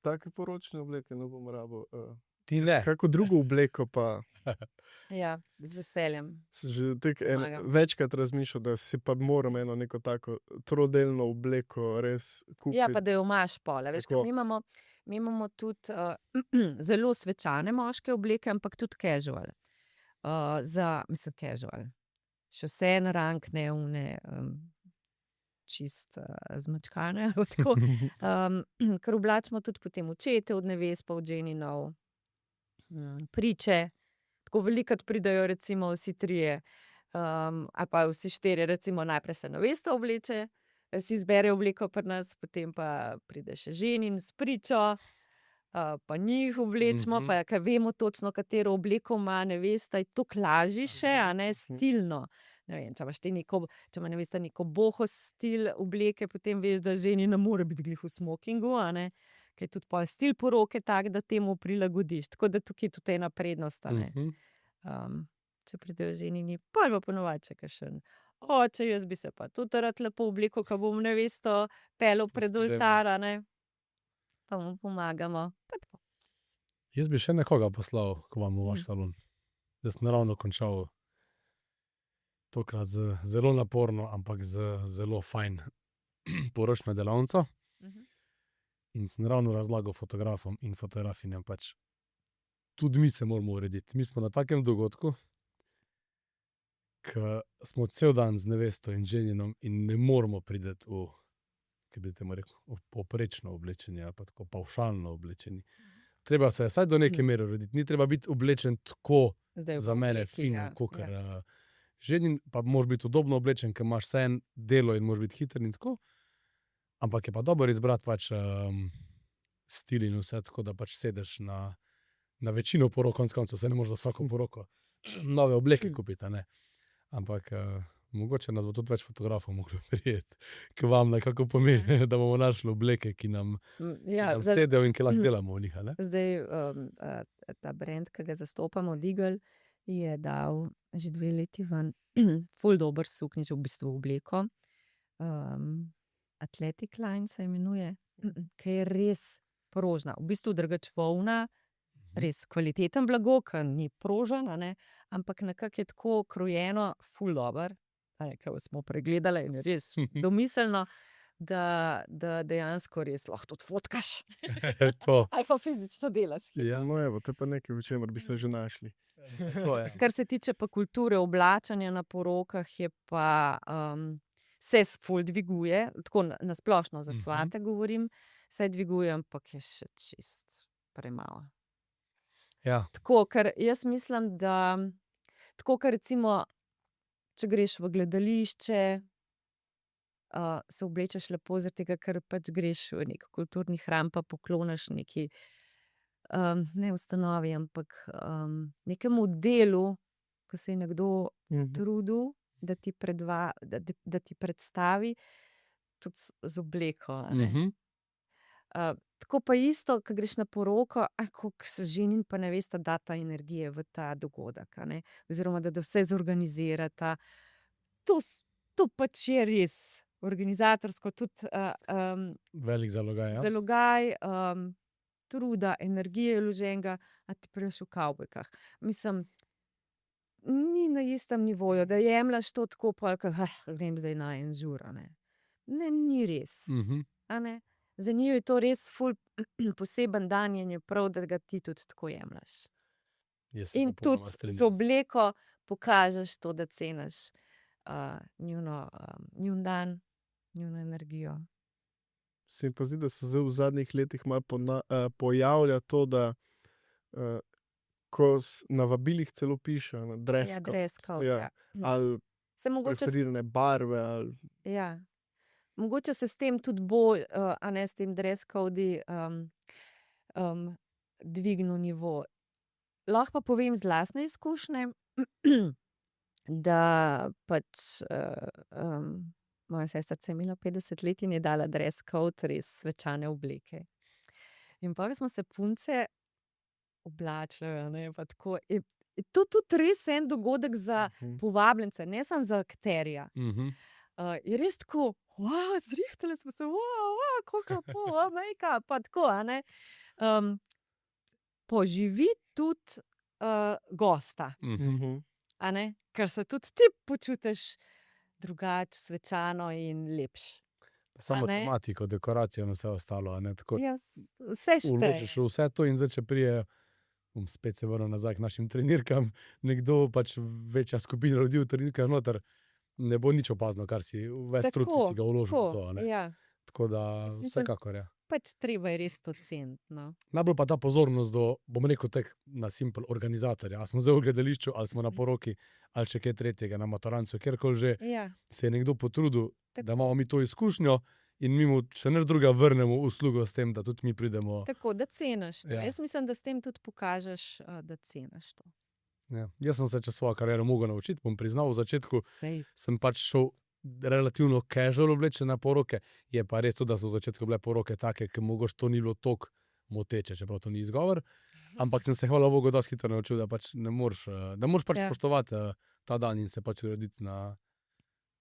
take poročne obleke ne bom rabo. Ti ne. Kako drugo obleko pa Ja, z veseljem. sem že Pomagam. večkrat razmišljal, da si pa moram eno neko tako trodelno obleko res kupiti. Ja, pa da jo imaš pol. Veš, Tako. mi imamo tudi zelo svečane moške obleke, ampak tudi casual. Mislim, casual. Še vse na rang, ne une, čist zmačkane. ali tako. Ker oblačimo tudi potem očete od neves, pa od ženinov, priče. Tako velikokrat pridejo recimo vsi trije, ali pa vsi štirje, recimo najprej se nevesta obleče, si izbere obleko pri nas, potem pa pride še ženin s pričo, pa njih oblečemo, pa ker vemo točno, katero obleko ima nevesta, je toliko lažje še, a ne, stilno. ne vem, če imaš ti če ima nevesta neko boho stil obleke, potem veš, da ženi ne more biti glih v smokingu, a ne, ker je tudi pol stil poroke tak, da temu prilagodiš. Tako da tukaj je tudi ena prednost, a ne. Če pridejo ženini, pol pa ponovadi še kakšen. Oče, jaz bi se pa tudi rad lepo oblekel, ko bom nevesto peljal pred Spremljal. oltar, a ne. Pa mu pomagamo. Pa tako. Jaz bi še nekoga poslal k vam v vaš salon. Jaz sem ravno končal tokrat z zelo naporno, ampak z zelo fajn poročno delavnico. In sem ravno razlagal fotografom in fotografinjam, pač tudi mi se moramo urediti. Mi smo na takem dogodku, ko smo cel dan z nevesto in ženinom in ne moramo priti v, kaj bi temu rekel, poprečno oblečenje ali pa tako pavšalno oblečenje. Treba se vsaj do neke mere urediti. Ni treba biti oblečen tako Zdaj v za mene obleki, fino, ja, kakor ja. ženin, pa moraš biti udobno oblečen, ker imaš vseeno delo in moraš biti hiter in tako. Ampak je pa dobro izbrati pač stil in vse tako, da pač sedeš na večino porok, konec koncev, se ne moreš za vsako poroko nove obleke kupiti, a ne. Ampak mogoče nas bo tudi več fotografov moglo prijeti, ki vam nekako pomeni, da bomo našli obleke, ki nam sedejo in ki lahko delamo v njih, a ne. Zdaj, ta brand, ki ga zastopamo, Digel, je dal že 2 leti ven ful dober suknjič, v bistvu obleko. Athletic Line se imenuje, ki je res prožna. V bistvu drugače volna, res kvaliteten blago, ki ni prožen, a ne, ampak nekako je tako krojeno, ful dober, a ne, ko smo pregledali in je res domiselno, da dejansko res lahko tudi fotkaš. To. Ali pa fizično delaš. Ja, No, evo, to je pa nekaj, v čemer bi se že našli. to je. Kar se tiče pa kulture oblačenja na porokah, je pa se ful dviguje, tako na splošno za svate govorim, se dviguje, ampak je še čist premalo. Ja, Tako, ker jaz mislim, da tako, ker recimo, če greš v gledališče, se oblečeš lepo zaradi tega, ker pač greš v nek kulturni hram, pa pokloniš neki ne ustanovi, ampak nekemu delu, ko se je nekdo trudil, da ti da ti predstavi tudi z obleko, a ne. Tako pa isto, ko greš na poroko, koliko se ženin pa nevesta data energije v ta dogodek, a ne, oziroma da vse zorganizirata. To pač je res organizatorsko tudi velik zalogaj, ja. zalogaj, truda, energije vloženega, a ti prideš v kavbojkah. Mislim, ni na istem nivoju, da jemlješ to tako pol, ke grem zdaj na en žur, a ne. Ne, ni res, a ne. Za njiju je to res ful poseben dan in je prav, da ga ti tudi tako jemlješ. Jaz se In popolnoma tudi z strinjam. obleko pokažeš to, da ceniš njun dan, njuno energijo. Se mi pa zdi, da se zdaj v zadnjih letih malo pojavlja to, da ko na vabilih celo piše, dress Ja, code, dress code, ja. ja. ali Se mogoče preferirane barve, ali ja. Mogoče se s tem tudi bolj, a ne, s tem dress codi dvignil nivo. Lahko pa povem z lastne izkušnje, da pač moja sestrica je imela 50 let in je dala dress code, res svečane obleke. In pol smo se punce oblačile, a ne, pa tako. Je to tudi res en dogodek za povabljence, ne samo za akterja. Je res tako, zrihtale smo se, koliko lepo, make-up, pa tako, a ne. Poživi tudi gosta, a ne, ker se tudi ti počutiš drugače, svečano in lepš. Samo A ne? tematiko, dekoracijo in vse ostalo, a ne, tako Ja, vse vložiš šteje. v vse to in zdaj, če prije, bom spet se vrnil nazaj k našim trenirkam, nekdo pač večja skupina ljudi v trenirkah noter, ne bo nič opazno, kar si, ves trud, ki si ga vložil v to, a ne. ja. Tako da Mislim, vsekakor, ja. Pač treba je res to ceniti, no. Najbolj pa ta pozornost do, bom rekel tek na simpel, organizatorja. A smo zdaj v gledališču, ali smo na poroki, ali še kaj tretjega, na matorancu, kjerkoli že, Ja, se je nekdo potrudil, Tako. da imamo mi to izkušnjo in mi mu še nič druga vrnemo uslugo s tem, da tudi mi pridemo. tako, da ceniš to. Ja. Jaz mislim, da s tem tudi pokažeš, da ceniš to. Ja. Jaz sem se čez svojo kariero mogel naučiti, bom priznal, v začetku Sej. sem pač šel relativno casual oblečene poroke, je pa res to, da so v začetku bile poroke take, ki mogoče to ni bilo toliko moteče, čeprav to ni izgovor, ampak sem se hvala Bogu dosti hitro naučil, da pač ne moreš pač Ja. spoštovati ta dan in se pač urediti na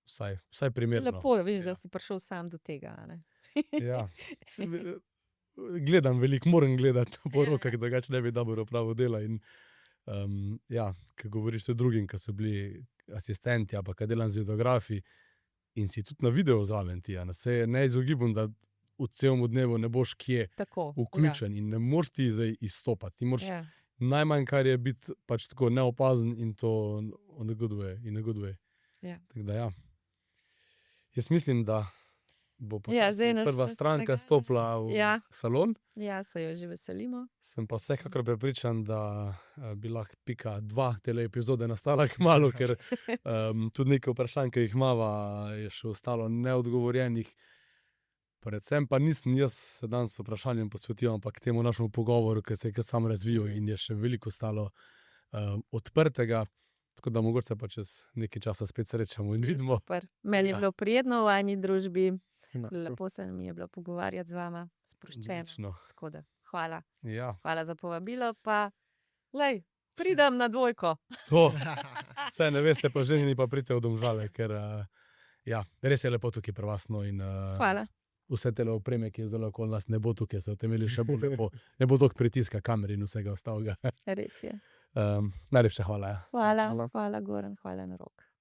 vsaj primerno. Lepo je, veš, da Ja. si prišel sam do tega. a Ne? Ja. Gledam veliko, moram gledati po Ja, rokah, drugače ne bi dobro opravil dela. In, ja, ko govoriš tudi drugim, ki so bili asistenti, pa ki delam z videografi in si tudi na videu zraven ti, se je neizogibno, da v celem dnevu ne boš kje Tako. vključen in ne moreš ti zdaj izstopati. Ti moraš Ja. najmanj, kar je biti pač tako neopazen in to negoduje. Ja. Tako da ja. Jaz mislim, da bo Ja, zdaj počasi nas prva čas stranka preganja. stopila v Ja. salon. Ja, se jo že veselimo. Sem pa vsekakor prepričan, da bi lahko pika 2 tele epizode nastala kmalu, ker tudi nekaj vprašanj, ki jih imava, je še ostalo neodgovorjenih. Predvsem pa nisem jaz se danes vprašanjem posvetil, ampak temu našemu pogovoru, ki se je kar sam razvijal in je še veliko ostalo odprtega. Tako da mogoče se pa čez nekaj časa spet srečamo in vidimo. Super. Meni je Ja. bilo prijetno v vajni družbi. Enako. Lepo se mi je bilo pogovarjati z vama, sproščeno. Odlično. Tako da hvala. Ja, Hvala za povabilo. Pa, lej, pridem na dvojko. to. Vse ne veste, pa ženini pa pridite v Domžale, ker ja, res je lepo tukaj pri vas. No, in, Hvala. vse te opreme, ki je zelo okoli nas, ne bo tukaj, se utemelji še bolj lepo. Ne bo toliko pritiska kamer in vsega ostalega. Res je. Najlepša hvala. Ja. Hvala, Hvala. hvala Goran, hvala na rok.